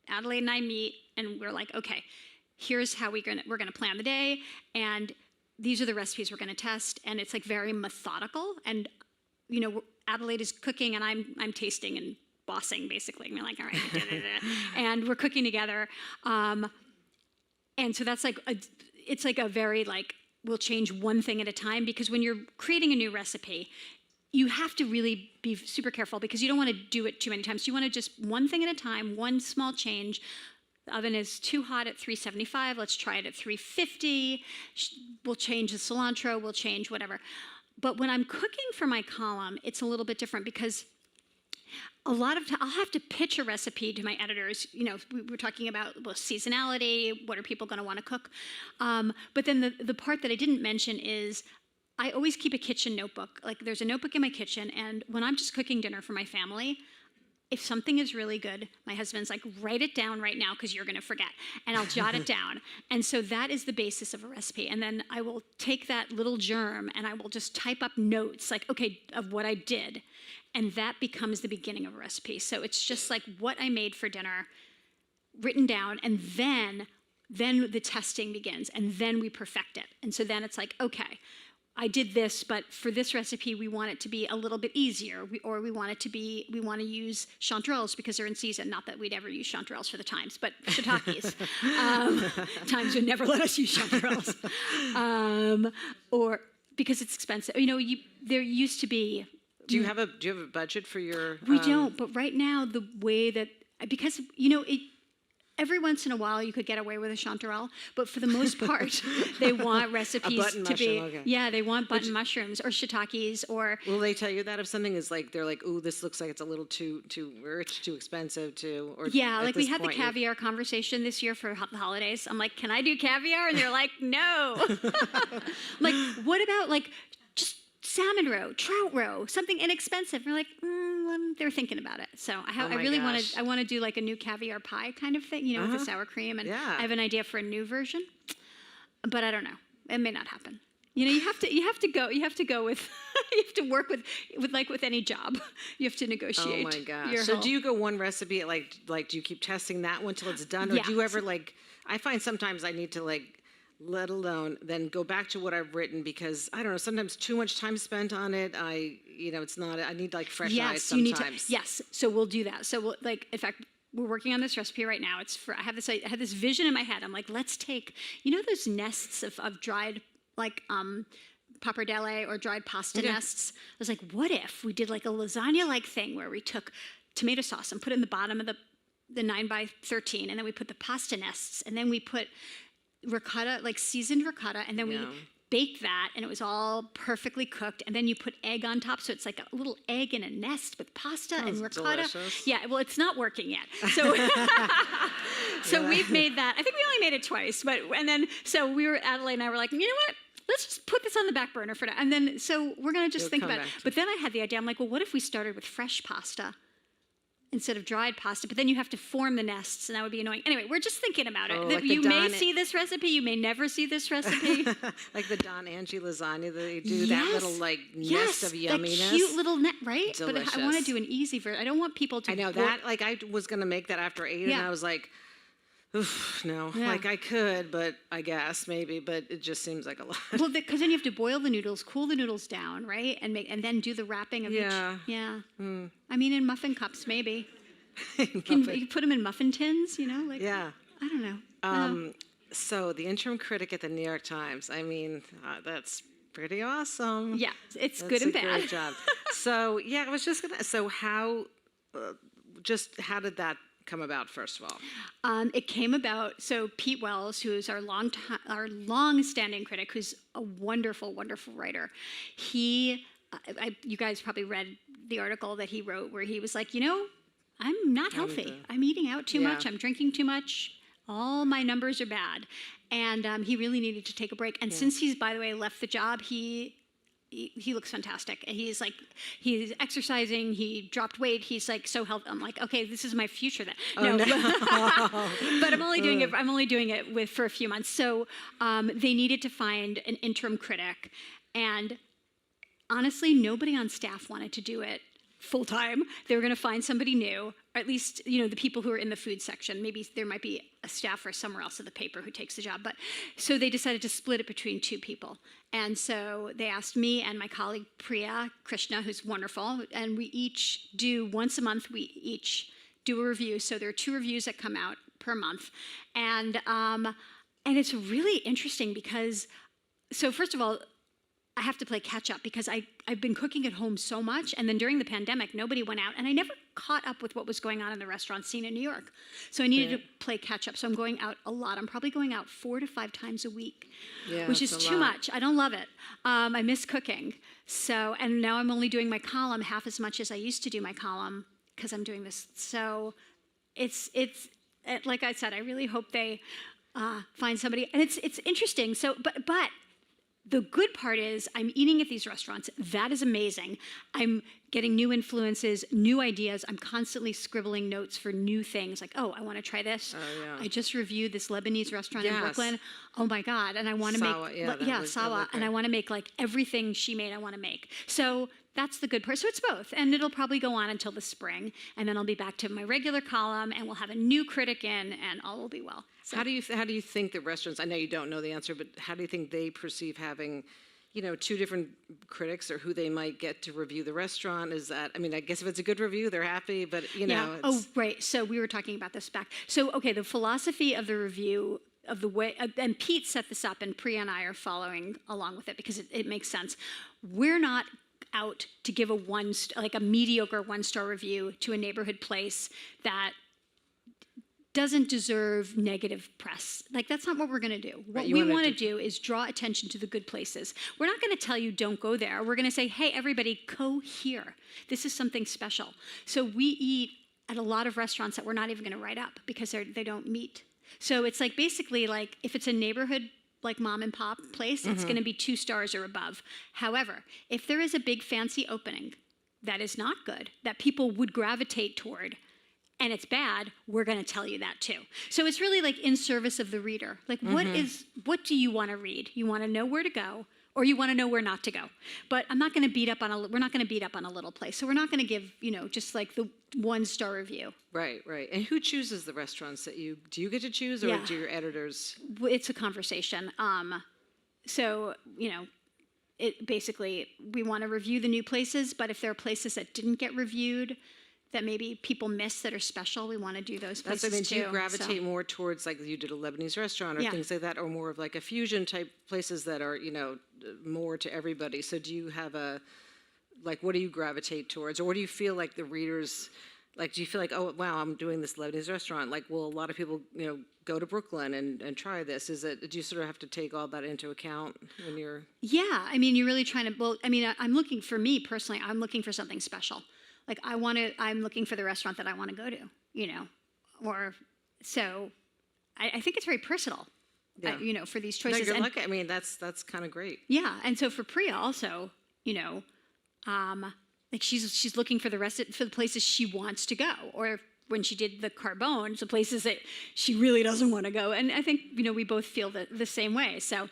S3: Adelaide and I meet, and we're like, okay, here's how we're gonna plan the day, and these are the recipes we're gonna test, and it's like very methodical. And Adelaide is cooking, and I'm tasting and bossing basically. And we're like, all right, and we're cooking together, and so that's like it's like a very like we'll change one thing at a time, because when you're creating a new recipe, you have to really be super careful because you don't want to do it too many times. You want to just one thing at a time, one small change. The oven is too hot at 375. Let's try it at 350. We'll change the cilantro. We'll change whatever. But when I'm cooking for my column, it's a little bit different because a lot of time I'll have to pitch a recipe to my editors. We're talking about seasonality. What are people going to want to cook? But then the part that I didn't mention is I always keep a kitchen notebook. Like there's a notebook in my kitchen, and when I'm just cooking dinner for my family, if something is really good, my husband's like, write it down right now because you're going to forget. And I'll jot it down. And so that is the basis of a recipe. And then I will take that little germ and I will just type up notes like, okay, of what I did. And that becomes the beginning of a recipe. So it's just like what I made for dinner written down, and then the testing begins, and then we perfect it. And so then it's like, okay, I did this, but for this recipe, we want it to be a little bit easier, we want to use chanterelles because they're in season. Not that we'd ever use chanterelles for the Times, but shiitakes. Times would never let us use chanterelles, or because it's expensive. There used to be.
S2: Do you have a budget for your?
S3: We don't, but right now the way that because every once in a while you could get away with a chanterelle, but for the most part, they want recipes to be. Okay. Yeah, they want button mushrooms or shiitakes or.
S2: Will they tell you that if something is like they're like, ooh, this looks like it's a little too rich, too expensive, or
S3: yeah, like we had the caviar conversation this year for the holidays. I'm like, can I do caviar? And they're like, no. Like, what about like just salmon roe, trout roe, something inexpensive? We're like, they're thinking about it. So I really want to do like a new caviar pie kind of thing, with the sour cream. And I have an idea for a new version, but I don't know. It may not happen. You have to go with, you have to work with any job. You have to negotiate.
S2: Oh my gosh. So do you go one recipe, like do you keep testing that one till it's done? Or do you ever I find sometimes I need to let alone then go back to what I've written, because I don't know, sometimes too much time spent on it. It's not, I need fresh eyes sometimes.
S3: Yes, so we'll do that. So we'll, in fact, we're working on this recipe right now. I have this vision in my head. I'm like, let's take, those nests of dried, pappardelle or dried pasta nests. I was like, what if we did a lasagna-like thing where we took tomato sauce and put it in the bottom of the 9x13, and then we put the pasta nests, and then we put ricotta, seasoned ricotta, and then we baked that, and it was all perfectly cooked, and then you put egg on top, so it's like a little egg in a nest with pasta and ricotta.
S2: Delicious.
S3: Yeah, well, it's not working yet. So, so we've made that. I think we only made it twice, so we were, Adelaide and I were like, you know what? Let's just put this on the back burner for now. And then, so we're going to just think about it. But then I had the idea, I'm like, well, what if we started with fresh pasta instead of dried pasta? But then you have to form the nests, and that would be annoying. Anyway, we're just thinking about it.
S2: like
S3: You may see this recipe, you may never see this recipe.
S2: Like the Don Angie lasagna, they do that little like nest of yumminess.
S3: That cute little net, right?
S2: Delicious.
S3: But I want to do an easy version. I don't want people to.
S2: I know that. Like I was gonna make that after 8, and I was like, oof, no.
S3: Yeah.
S2: Like I could, but I guess maybe, but it just seems like a lot.
S3: Well, because then you have to boil the noodles, cool the noodles down, right, and then do the wrapping of each. Yeah. I mean, in muffin cups, maybe. You put them in muffin tins, like.
S2: Yeah.
S3: I don't know.
S2: So the interim critic at the New York Times. I mean, that's pretty awesome.
S3: Yeah, it's
S2: That's
S3: good and
S2: a
S3: bad.
S2: Great job. So yeah, I was just gonna. So how did that come about? First of all,
S3: It came about. So Pete Wells, who is our long-standing critic, who's a wonderful, wonderful writer, you guys probably read the article that he wrote where he was like, I'm not healthy. I'm eating out too much. I'm drinking too much. All my numbers are bad. And he really needed to take a break. And since he's, by the way, left the job, he looks fantastic. He's exercising. He dropped weight. He's like so healthy. I'm like, okay, this is my future then. No. But I'm only doing it for a few months. So they needed to find an interim critic. And honestly, nobody on staff wanted to do it full time. They were going to find somebody new, or at least, the people who are in the food section. Maybe there might be a staffer somewhere else at the paper who takes the job. But so they decided to split it between 2 people. And so they asked me and my colleague Priya Krishna, who's wonderful, and we each do once a month. We each do a review. So there are 2 reviews that come out per month, and it's really interesting because, so first of all, I have to play catch up because I've been cooking at home so much, and then during the pandemic, nobody went out, and I never caught up with what was going on in the restaurant scene in New York. So I needed to play catch up. So I'm going out a lot. I'm probably going out 4 to 5 times a week, which is too much. I don't love it. I miss cooking. So, and now I'm only doing my column half as much as I used to do my column because I'm doing this. So it's like I said, I really hope they find somebody, and it's interesting. So, but the good part is I'm eating at these restaurants. That is amazing. I'm getting new influences, new ideas. I'm constantly scribbling notes for new things like, oh, I want to try this. Oh, yeah. I just reviewed this Lebanese restaurant in Brooklyn. Oh my God. And I want to make, Sawa. And I want to make like everything she made, I want to make. So that's the good part. So it's both. And it'll probably go on until the spring. And then I'll be back to my regular column, and we'll have a new critic in, and all will be well. So.
S2: How do you think the restaurants, I know you don't know the answer, but how do you think they perceive having, 2 different critics, or who they might get to review the restaurant? Is that, I guess if it's a good review, they're happy, but
S3: Yeah. Oh, right. So we were talking about this back. So, okay, the philosophy of the review of the way, and Pete set this up, and Priya and I are following along with it because it makes sense. We're not out to give a mediocre 1-star review to a neighborhood place that doesn't deserve negative press. Like, that's not what we're going to do. What we want to do is draw attention to the good places. We're not going to tell you don't go there. We're going to say, hey, everybody, go here. This is something special. So we eat at a lot of restaurants that we're not even going to write up because they don't meet. So it's like basically like if it's a neighborhood like mom and pop place, it's going to be 2 stars or above. However, if there is a big fancy opening that is not good, that people would gravitate toward, and it's bad, we're going to tell you that too. So it's really like in service of the reader. Like what do you want to read? You want to know where to go, or you want to know where not to go. But we're not going to beat up on a little place. So we're not going to give, just like the 1-star review.
S2: Right. And who chooses the restaurants do you get to choose, or do your editors?
S3: It's a conversation. So, it basically, we want to review the new places, but if there are places that didn't get reviewed, that maybe people miss that are special, we want to do those places
S2: too. Do you gravitate more towards, like you did a Lebanese restaurant or things like that, or more of like a fusion type places that are, more to everybody? So do you have what do you gravitate towards, or what do you feel like the readers Like, do you feel like, oh, wow, I'm doing this Lebanese restaurant? Like, will a lot of people, go to Brooklyn and try this? Do you sort of have to take all that into account when you're...
S3: Yeah, I mean, you're really trying to, well, I mean, I'm looking, for me personally, I'm looking for something special. Like, I'm looking for the restaurant that I want to go to, or, so I think it's very personal, for these
S2: No,
S3: choices.
S2: you're lucky. I mean, that's kind of great.
S3: Yeah, and so for Priya also, like she's looking for for the places she wants to go, or when she did the Carbone, the places that she really doesn't want to go. And I think we both feel the same way. So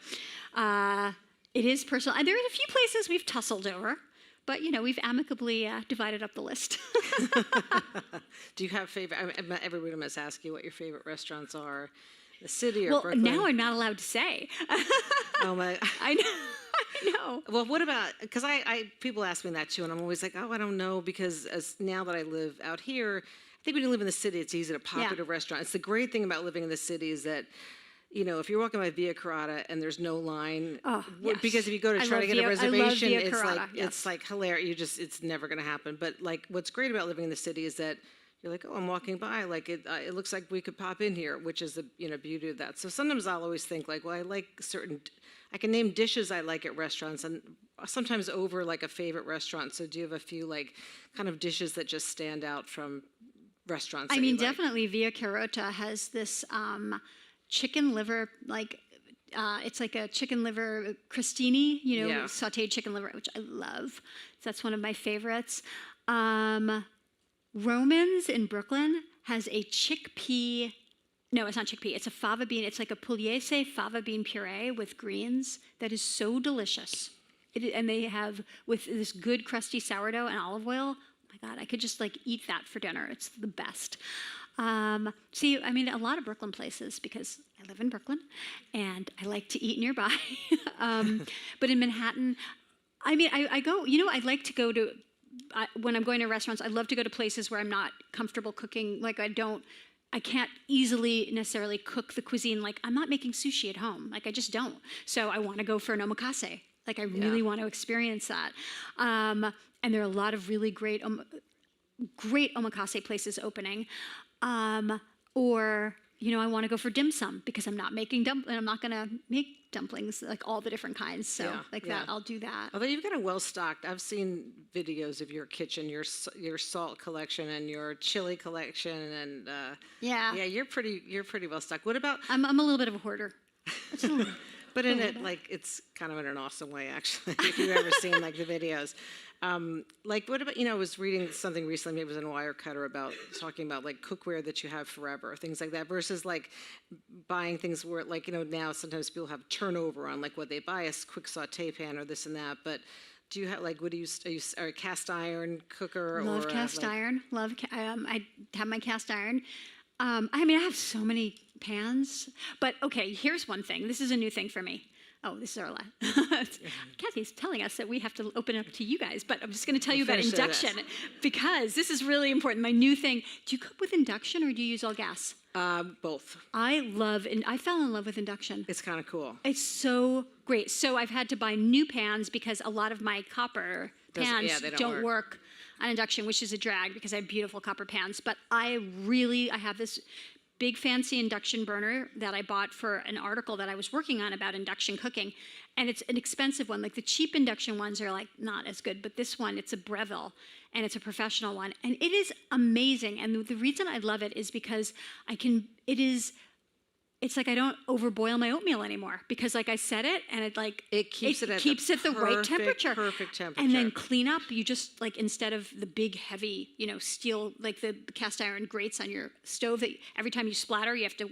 S3: it is personal. And there are a few places we've tussled over, but we've amicably divided up the list.
S2: Do you have favorite? Everybody must ask you what your favorite restaurants are, the city or
S3: well,
S2: Brooklyn.
S3: now I'm not allowed to say.
S2: Oh my!
S3: I know. I know.
S2: Well, what about, because people ask me that too, and I'm always like, oh, I don't know, because now that I live out here, I think when you live in the city, it's easy to pop at a restaurant. It's the great thing about living in the city is that, if you're walking by Via Carrata and there's no line,
S3: yes.
S2: because if you go to try to get a reservation,
S3: I love Via Carrata,
S2: it's like hilarious. It's never going to happen. But like, what's great about living in the city is that you're like, oh, I'm walking by, like it looks like we could pop in here, which is the beauty of that. So sometimes I'll always think like, well, I can name dishes I like at restaurants, and sometimes over like a favorite restaurant. So do you have a few like kind of dishes that just stand out from restaurants?
S3: I mean, definitely Via Carota has this chicken liver, like it's like a chicken liver crostini, sauteed chicken liver, which I love. So that's one of my favorites. Roman's in Brooklyn has a chickpea. No, it's not chickpea. It's a fava bean. It's like a pugliese fava bean puree with greens that is so delicious. And they have, with this good crusty sourdough and olive oil, oh my God, I could just like eat that for dinner. It's the best. See, I mean, a lot of Brooklyn places, because I live in Brooklyn and I like to eat nearby. But in Manhattan, I mean, I go, I like to go to, when I'm going to restaurants, I love to go to places where I'm not comfortable cooking. Like I can't easily necessarily cook the cuisine. Like I'm not making sushi at home. Like I just don't. So I want to go for an omakase. Like I really want to experience that. And there are a lot of really great omakase places opening. Or I want to go for dim sum because I'm not making I'm not going to make dumplings, like all the different kinds. So that, I'll do that.
S2: Although you've got a well-stocked, I've seen videos of your kitchen, your salt collection and your chili collection, and you're pretty well-stocked. What about?
S3: I'm a little bit of a hoarder.
S2: But it's kind of in an awesome way, actually, if you've ever seen like the videos. Like, what about, I was reading something recently, maybe it was in Wirecutter, talking about like cookware that you have forever, things like that, versus like buying things where like, now sometimes people have turnover on like what they buy, a quick saute pan or this and that, but do you have like, are you a cast iron cooker?
S3: Love cast iron. I have my cast iron. I mean, I have so many pans, but okay, here's one thing. This is a new thing for me. Oh, this is our last. Kathy's telling us that we have to open it up to you guys, but I'm just going to tell you about induction because this is really important. My new thing. Do you cook with induction or do you use all gas?
S2: Both.
S3: I fell in love with induction.
S2: It's kind of cool.
S3: It's so great. So I've had to buy new pans because a lot of my copper pans don't work on induction, which is a drag because I have beautiful copper pans. But I have this big fancy induction burner that I bought for an article that I was working on about induction cooking. And it's an expensive one. Like the cheap induction ones are like not as good, but this one, it's a Breville and it's a professional one. And it is amazing. And the reason I love it is because it's like I don't overboil my oatmeal anymore because like I set it and it keeps it the right temperature.
S2: Perfect temperature.
S3: And then clean up, you just like instead of the big heavy, steel, like the cast iron grates on your stove that every time you splatter, you have to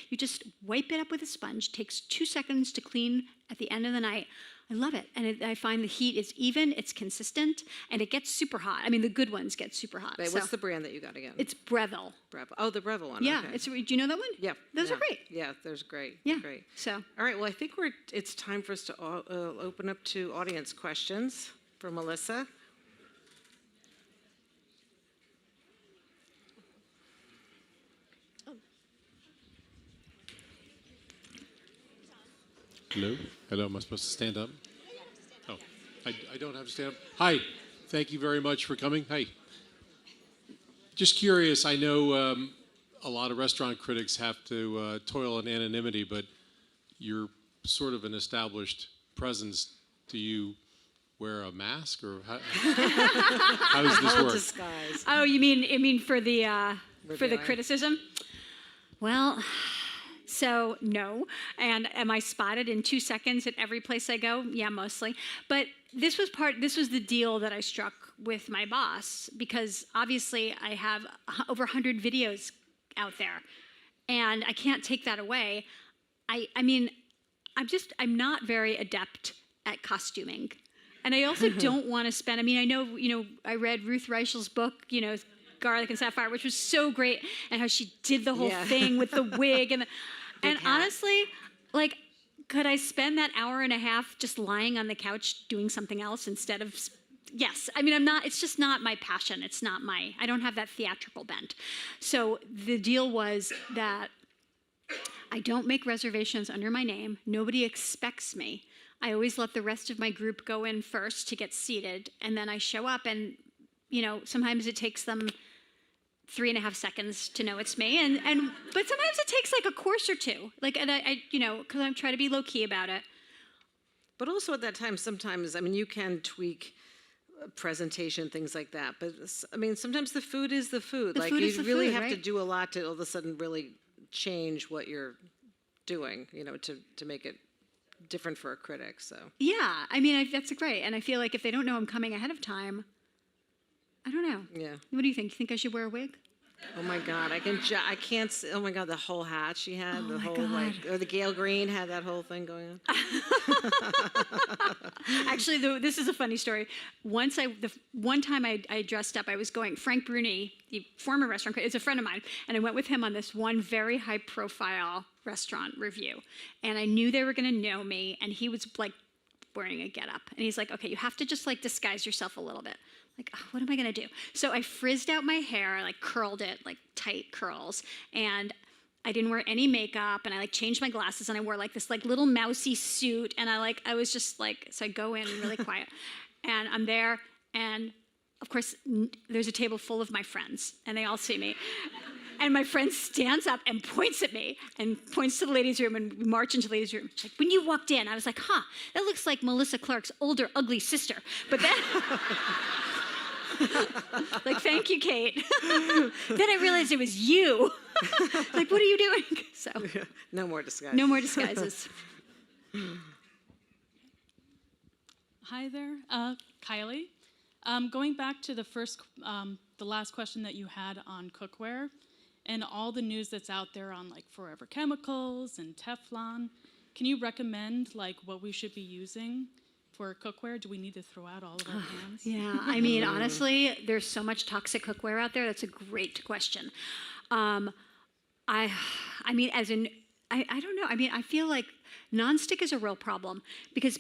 S3: you just wipe it up with a sponge. It takes 2 seconds to clean at the end of the night. I love it. And I find the heat is even, it's consistent, and it gets super hot. I mean, the good ones get super hot.
S2: Wait, what's the brand that you got again?
S3: It's Breville.
S2: Oh, the Breville one.
S3: Yeah.
S2: Okay.
S3: Do you know that one?
S2: Yeah.
S3: Those are great.
S2: Yeah, those are great.
S3: Yeah.
S2: Great.
S3: So.
S2: All right, well, I think it's time for us to open up to audience questions for Melissa.
S4: Hello? Hello, am I supposed to stand up? Oh, I don't have to stand up. Hi, thank you very much for coming. Hi. Just curious, I know a lot of restaurant critics have to toil in anonymity, but you're sort of an established presence. Do you wear a mask, or how does this
S2: Whole
S4: work?
S2: disguise.
S3: Oh, you mean for the criticism? Well, so no. And am I spotted in 2 seconds at every place I go? Yeah, mostly. But this was the deal that I struck with my boss, because obviously I have over 100 videos out there, and I can't take that away. I mean, I'm not very adept at costuming. And I also don't want to spend, I mean, I know, I read Ruth Reichel's book, Garlic and Sapphire, which was so great, and how she did the whole thing with the wig. And honestly, like, could I spend that hour and a half just lying on the couch doing something else instead of, yes. I mean, it's just not my passion. I don't have that theatrical bent. So the deal was that I don't make reservations under my name. Nobody expects me. I always let the rest of my group go in first to get seated, and then I show up, and, sometimes it takes them 3.5 seconds to know it's me, but sometimes it takes like a course or two, and I because I'm trying to be low key about it.
S2: But also at that time, sometimes, I mean, you can tweak presentation, things like that. But I mean, sometimes the food is the food.
S3: The food is the
S2: you really
S3: food,
S2: have to
S3: right?
S2: do a lot to all of a sudden really change what you're doing, to make it different for a critic. So
S3: Yeah, I mean, that's great, and I feel like if they don't know I'm coming ahead of time, I don't know.
S2: yeah.
S3: What do you think? You think I should wear a wig?
S2: Oh my God, I can't see. Oh my God, the whole hat she had,
S3: Oh
S2: the
S3: my
S2: whole
S3: God.
S2: or the Gail Green had that whole thing going on.
S3: Actually, this is a funny story. The one time I dressed up, I was going, Frank Bruni, the former restaurant critic, is a friend of mine, and I went with him on this one very high-profile restaurant review, and I knew they were going to know me, and he was like wearing a getup, and he's like, okay, you have to just like disguise yourself a little bit. Like, oh, what am I going to do? So I frizzed out my hair, I like curled it, like tight curls, and I didn't wear any makeup, and I like changed my glasses, and I wore like this like little mousy suit, and I was just like, so I go in really quiet, and I'm there, and of course there's a table full of my friends, and they all see me. And my friend stands up and points at me and points to the ladies' room, and we march into the ladies' room. Like, when you walked in, I was like, that looks like Melissa Clark's older, ugly sister. But then, like, thank you, Kate. Then I realized it was you. Like, what are you doing? So,
S2: No more disguise.
S3: no more disguises.
S5: Hi there, Kylie. Going back to the last question that you had on cookware, and all the news that's out there on like forever chemicals and Teflon, can you recommend like what we should be using for cookware? Do we need to throw out all of our pans?
S3: Yeah, I mean, honestly, there's so much toxic cookware out there. That's a great question. I mean, I don't know. I mean, I feel like nonstick is a real problem because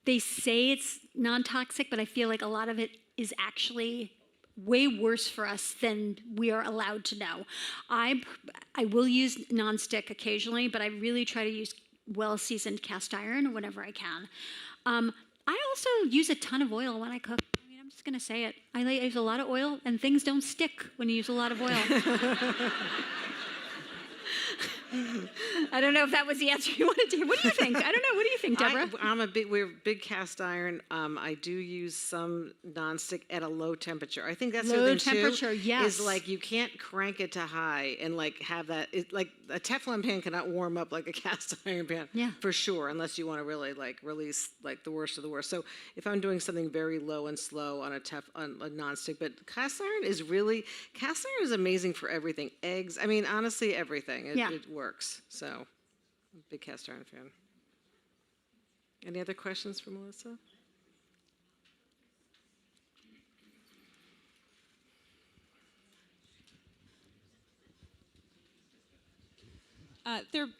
S3: they say it's non-toxic, but I feel like a lot of it is actually way worse for us than we are allowed to know. I will use nonstick occasionally, but I really try to use well-seasoned cast iron whenever I can. I also use a ton of oil when I cook. I mean, I'm just going to say it. I use a lot of oil, and things don't stick when you use a lot of oil. I don't know if that was the answer you wanted to hear. What do you think? I don't know. What do you think, Deborah?
S2: We're big cast iron. I do use some nonstick at a low temperature. I think that's the
S3: Low
S2: other thing
S3: temperature,
S2: too.
S3: yes.
S2: Is like you can't crank it to high and like have that. Like a Teflon pan cannot warm up like a cast iron pan.
S3: Yeah.
S2: For sure, unless you want to really like release like the worst of the worst. So if I'm doing something very low and slow on a nonstick, but cast iron is amazing for everything. Eggs. I mean, honestly, everything. It works. So, big cast iron fan. Any other questions for Melissa?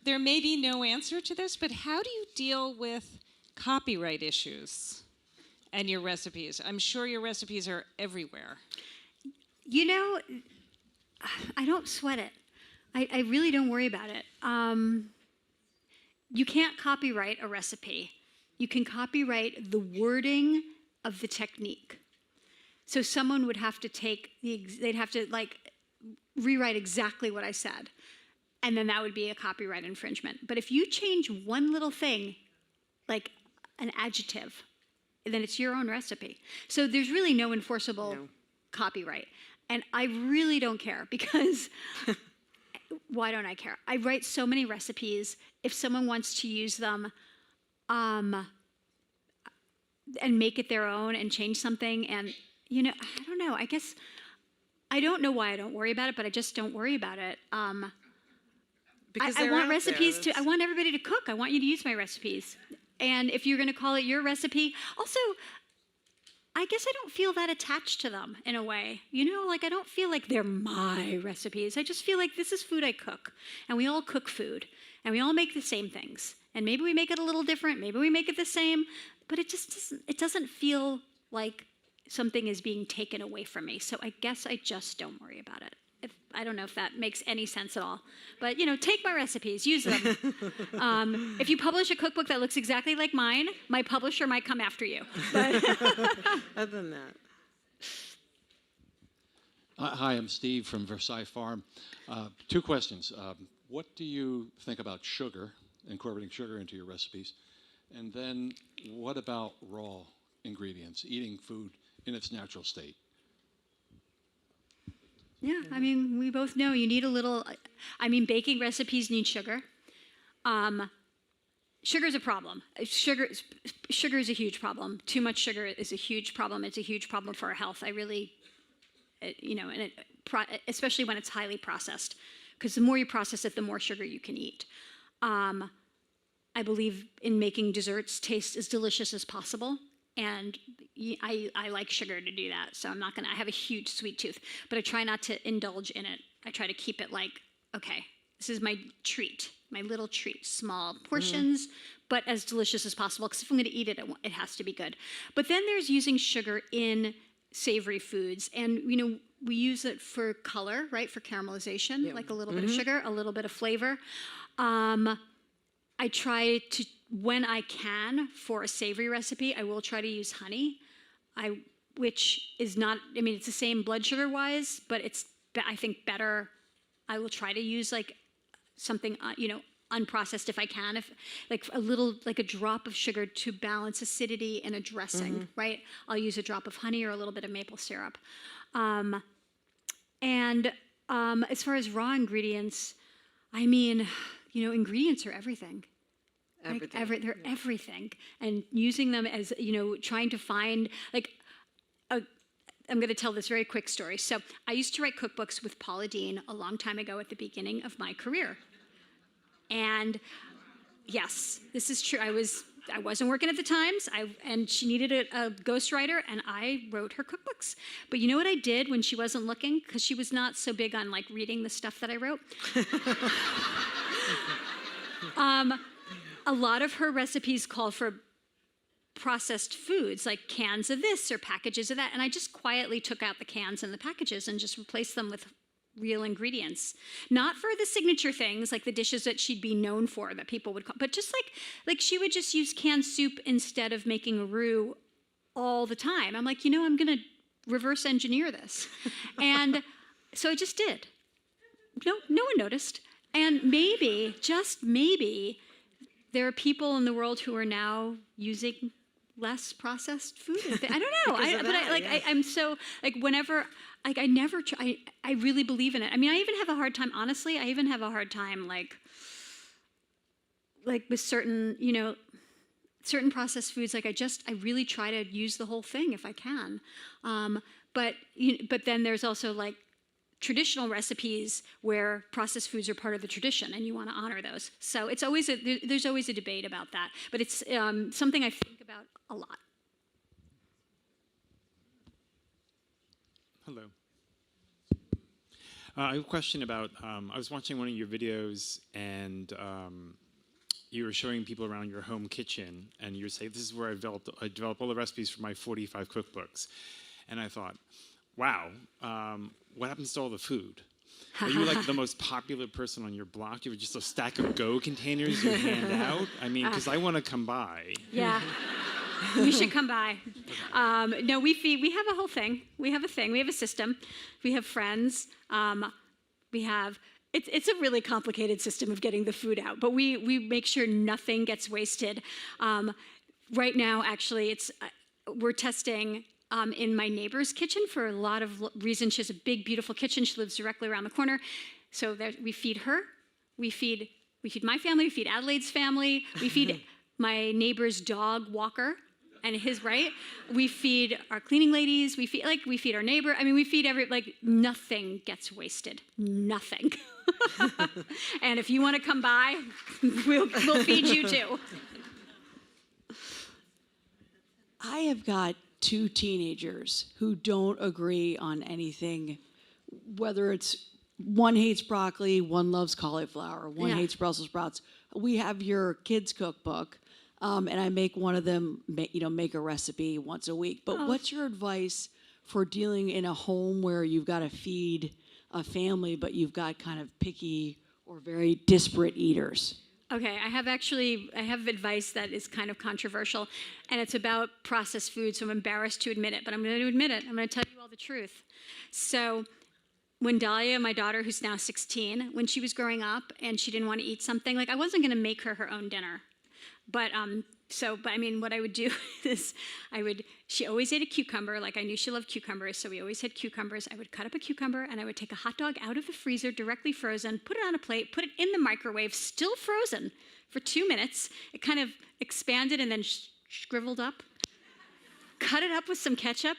S6: There may be no answer to this, but how do you deal with copyright issues and your recipes? I'm sure your recipes are everywhere.
S3: You know, I don't sweat it. I really don't worry about it. You can't copyright a recipe. You can copyright the wording of the technique. So someone would have to they'd have to like rewrite exactly what I said. And then that would be a copyright infringement. But if you change one little thing, like an adjective, then it's your own recipe. So there's really no enforceable copyright. And I really don't care because why don't I care? I write so many recipes. If someone wants to use them and make it their own and change something, and, I don't know. I guess I don't know why I don't worry about it, but I just don't worry about it.
S2: Because
S3: I
S2: they're
S3: want
S2: out
S3: recipes
S2: there.
S3: I want everybody to cook. I want you to use my recipes. And if you're going to call it your recipe, also, I guess I don't feel that attached to them in a way. I don't feel like they're my recipes. I just feel like this is food I cook. And we all cook food. And we all make the same things. And maybe we make it a little different. Maybe we make it the same. But it doesn't feel like something is being taken away from me. So I guess I just don't worry about it. I don't know if that makes any sense at all. But, take my recipes, use them. If you publish a cookbook that looks exactly like mine, my publisher might come after you. But
S2: Other than that.
S7: Hi, I'm Steve from Versailles Farm. 2 questions. What do you think about sugar, incorporating sugar into your recipes? And then what about raw ingredients, eating food in its natural state?
S3: yeah, we both know you need a little, baking recipes need sugar. Sugar is a problem. Sugar is a huge problem. Too much sugar is a huge problem. It's a huge problem for our health. I really, especially when it's highly processed, because the more you process it, the more sugar you can eat. I believe in making desserts taste as delicious as possible. And I like sugar to do that, so I have a huge sweet tooth, but I try not to indulge in it. I try to keep it like, okay, this is my treat, my little treat, small portions, but as delicious as possible, because if I'm going to eat it, it has to be good. But then there's using sugar in savory foods, and we use it for color, right, for caramelization, like a little bit of sugar, a little bit of flavor. I try to, when I can, for a savory recipe, I will try to use honey, which is not, it's the same blood sugar-wise, but it's, I think, better. I will try to use, like, something, unprocessed if I can, like a drop of sugar to balance acidity in a dressing, right? I'll use a drop of honey or a little bit of maple syrup. And as far as raw ingredients, ingredients are everything.
S2: Everything.
S3: They're everything. And using them as, trying to find, I'm going to tell this very quick story. So I used to write cookbooks with Paula Deen a long time ago at the beginning of my career. And yes, this is true. I wasn't working at the Times, and she needed a ghostwriter, and I wrote her cookbooks. But you know what I did when she wasn't looking? Because she was not so big on, reading the stuff that I wrote. A lot of her recipes call for processed foods, like cans of this or packages of that. And I just quietly took out the cans and the packages and just replaced them with real ingredients. Not for the signature things, like the dishes that she'd be known for that people would call, but just like she would just use canned soup instead of making a roux all the time. I'm like, I'm going to reverse engineer this. And so I just did. No one noticed. And maybe, just maybe, there are people in the world who are now using less processed food. I don't know. I'm so, whenever, I never try, I really believe in it. I even have a hard time, honestly, with certain, certain processed foods. I really try to use the whole thing if I can. But then there's also traditional recipes where processed foods are part of the tradition, and you want to honor those. So it's always there's always a debate about that, but it's something I think about a lot.
S8: Hello. I have a question about, I was watching one of your videos, and you were showing people around your home kitchen, and you were saying, this is where I developed all the recipes for my 45 cookbooks. And I thought, wow, what happens to all the food? Are you the most popular person on your block? You have just a stack of Go containers you hand out? Because I want to come by.
S3: Yeah. You should come by. No, we have a whole thing. We have a thing. We have a system. We have friends. We have, it's a really complicated system of getting the food out, but we make sure nothing gets wasted. Right now, actually, we're testing in my neighbor's kitchen for a lot of reasons. She has a big, beautiful kitchen. She lives directly around the corner. So we feed her. We feed my family. We feed Adelaide's family. We feed my neighbor's dog, Walker, and his, right? We feed our cleaning ladies. We feed our neighbor. I mean, we feed nothing gets wasted. Nothing. And if you want to come by, we'll feed you too.
S9: I have got 2 teenagers who don't agree on anything, whether it's one hates broccoli, one loves cauliflower, one hates Brussels sprouts. We have your kids' cookbook, and I make one of them, make a recipe once a week. But what's your advice for dealing in a home where you've got to feed a family, but you've got kind of picky or very disparate eaters?
S3: Okay, I have advice that is kind of controversial, and it's about processed food, so I'm embarrassed to admit it, but I'm going to admit it. I'm going to tell you all the truth. So when Dahlia, my daughter, who's now 16, when she was growing up and she didn't want to eat something, I wasn't going to make her own dinner. But I mean, what I would do is she always ate a cucumber. I knew she loved cucumbers, so we always had cucumbers. I would cut up a cucumber, and I would take a hot dog out of the freezer, directly frozen, put it on a plate, put it in the microwave, still frozen, for 2 minutes. It kind of expanded and then shriveled up. Cut it up with some ketchup,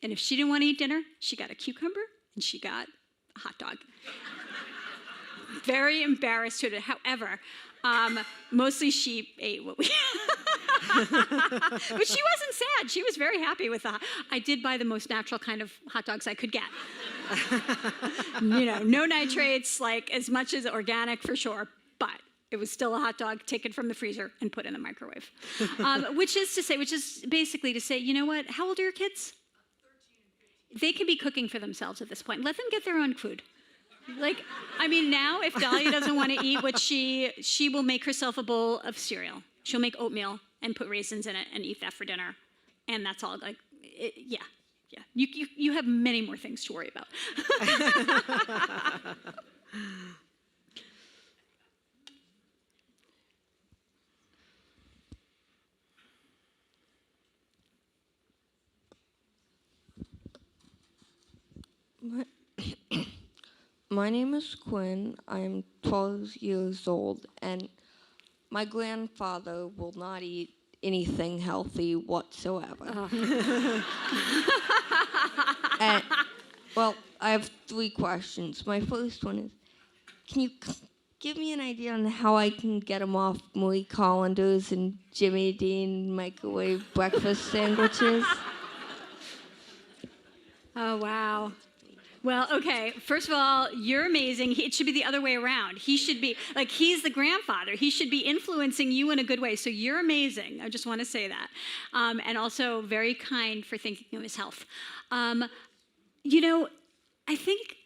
S3: and if she didn't want to eat dinner, she got a cucumber, and she got a hot dog. Very embarrassed to it. However, mostly she ate what we but she wasn't sad. She was very happy with that. I did buy the most natural kind of hot dogs I could get. No nitrates, as much as organic for sure, but it was still a hot dog taken from the freezer and put in the microwave. Which is basically to say, you know what? How old are your kids? 13 and 15. They can be cooking for themselves at this point. Let them get their own food. Now, if Dahlia doesn't want to eat what she will make herself a bowl of cereal. She'll make oatmeal and put raisins in it and eat that for dinner. And that's all, yeah. You have many more things to worry about.
S10: My name is Quinn. I'm 12 years old, and my grandfather will not eat anything healthy whatsoever. And, I have 3 questions. My first one is, can you give me an idea on how I can get him off Marie Collender's and Jimmy Dean microwave breakfast sandwiches?
S3: Oh, wow. Well, okay, first of all, you're amazing. It should be the other way around. He should be, he's the grandfather. He should be influencing you in a good way. So you're amazing. I just want to say that. And also very kind for thinking of his health. I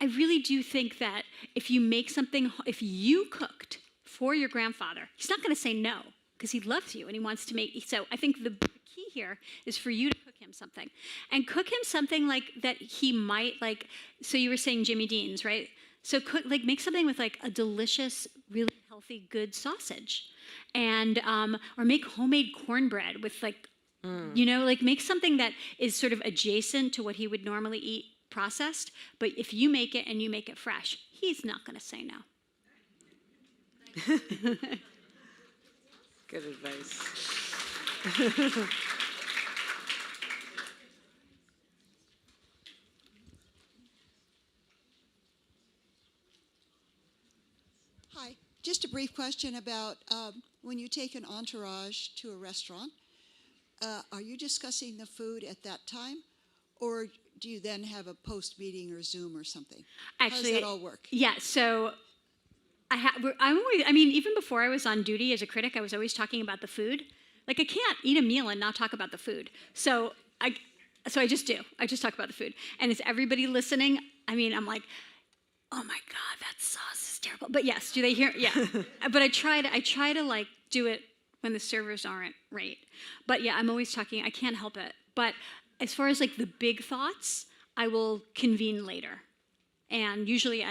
S3: really do think that if you cooked for your grandfather, he's not going to say no because he loves you and he wants to so I think the key here is for you to cook him something. And cook him something that he might so you were saying Jimmy Dean's, right? So make something with a delicious, really healthy, good sausage. And, or make homemade cornbread with make something that is sort of adjacent to what he would normally eat processed. But if you make it and you make it fresh, he's not going to say no.
S2: Good advice.
S11: Hi, just a brief question about when you take an entourage to a restaurant, are you discussing the food at that time, or do you then have a post-meeting or Zoom or something? How does that all work?
S3: Yeah, so even before I was on duty as a critic, I was always talking about the food. I can't eat a meal and not talk about the food. So I just do. I just talk about the food. And is everybody listening? I'm like, oh my God, that sauce is terrible. But yes, do they hear? Yeah. But I try to do it when the servers aren't right. But yeah, I'm always talking. I can't help it. But as far as the big thoughts, I will convene later. And usually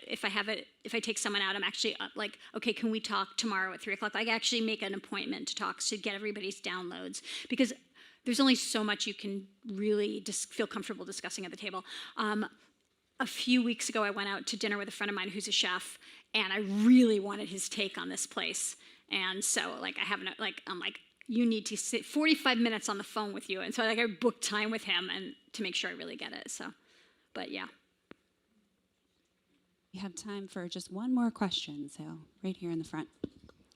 S3: if I take someone out, I'm actually like, okay, can we talk tomorrow at 3:00? I actually make an appointment to talk to get everybody's downloads, because there's only so much you can really just feel comfortable discussing at the table. A few weeks ago, I went out to dinner with a friend of mine who's a chef, and I really wanted his take on this place. And so I'm like, you need to sit 45 minutes on the phone with you. And so I booked time with him and to make sure I really get it. So, but yeah.
S12: We have time for just one more question, so right here in the front.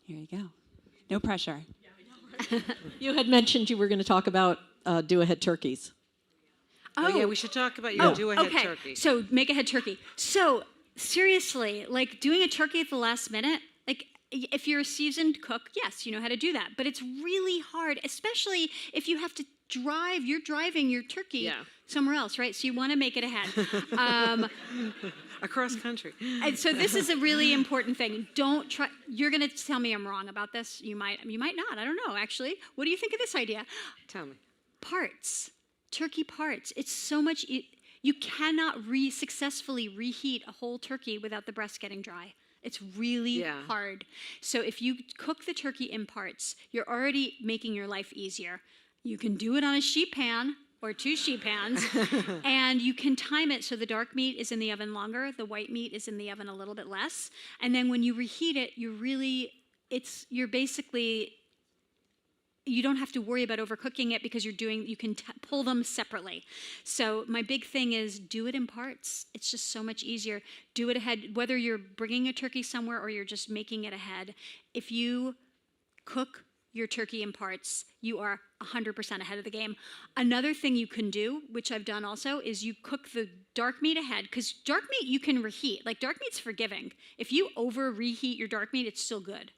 S12: Here you go. No pressure.
S13: You had mentioned you were going to talk about do-ahead turkeys.
S2: Oh, yeah, we should talk about your do-ahead
S3: okay.
S2: turkey.
S3: So make ahead turkey. So seriously, like doing a turkey at the last minute, like if you're a seasoned cook, yes, you know how to do that. But it's really hard, especially if you have to you're driving your turkey somewhere else, right? So you want to make it ahead.
S2: Across country.
S3: And so this is a really important thing. Don't try, you're going to tell me I'm wrong about this. You might not. I don't know, actually. What do you think of this idea?
S2: Tell me.
S3: Parts. Turkey parts. It's so much, you cannot successfully reheat a whole turkey without the breast getting dry. It's really hard. So if you cook the turkey in parts, you're already making your life easier. You can do it on a sheet pan or 2 sheet pans, and you can time it so the dark meat is in the oven longer, the white meat is in the oven a little bit less, and then when you reheat it, you don't have to worry about overcooking it because you can pull them separately. So my big thing is do it in parts. It's just so much easier. Do it ahead, whether you're bringing a turkey somewhere or you're just making it ahead. If you cook your turkey in parts, you are 100% ahead of the game. Another thing you can do, which I've done also, is you cook the dark meat ahead, because dark meat you can reheat. Like dark meat's forgiving. If you over reheat your dark meat, it's still good.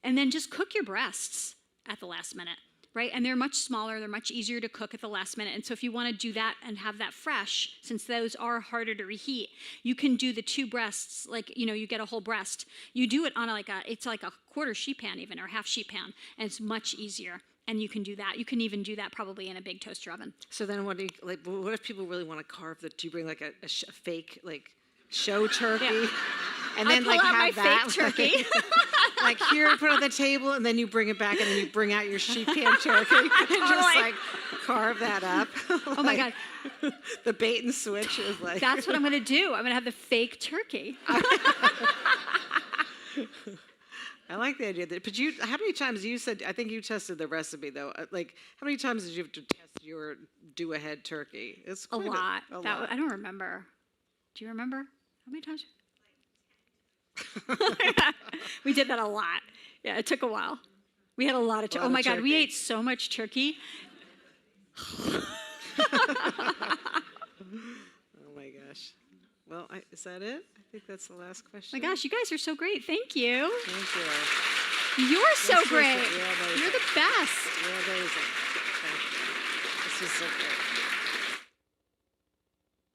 S3: And then just cook your breasts at the last minute, right? And they're much smaller, they're much easier to cook at the last minute. And so if you want to do that and have that fresh, since those are harder to reheat, you can do the 2 breasts, like, you get a whole breast. You do it on it's like a quarter sheet pan even, or half sheet pan, and it's much easier. And you can do that. You can even do that probably in a big toaster oven.
S2: So then what if people really want to carve do you bring like a fake, like, show turkey?
S3: Yeah.
S2: And then
S3: I pull out my
S2: have
S3: fake turkey.
S2: Like here, put it on the table, and then you bring it back, and then you bring out your sheet pan turkey and just like carve that up.
S3: Oh my God.
S2: The bait and switch is like.
S3: That's what I'm going to do. I'm going to have the fake turkey.
S2: I like the idea. But how many times you said, I think you tested the recipe though, like how many times did you have to test your do-ahead turkey? It's
S3: A lot.
S2: A lot.
S3: I don't remember. Do you remember? How many times? We did that a lot. Yeah, it took a while. We had a lot of turkey. Oh my God, we ate so much turkey.
S2: Oh my gosh. Well, is that it? I think that's the last question.
S3: Oh my gosh, you guys are so great. Thank you.
S2: Thank you.
S3: You're so great.
S2: You're amazing.
S3: You're the best.
S2: You're amazing. Thank you. This is so great.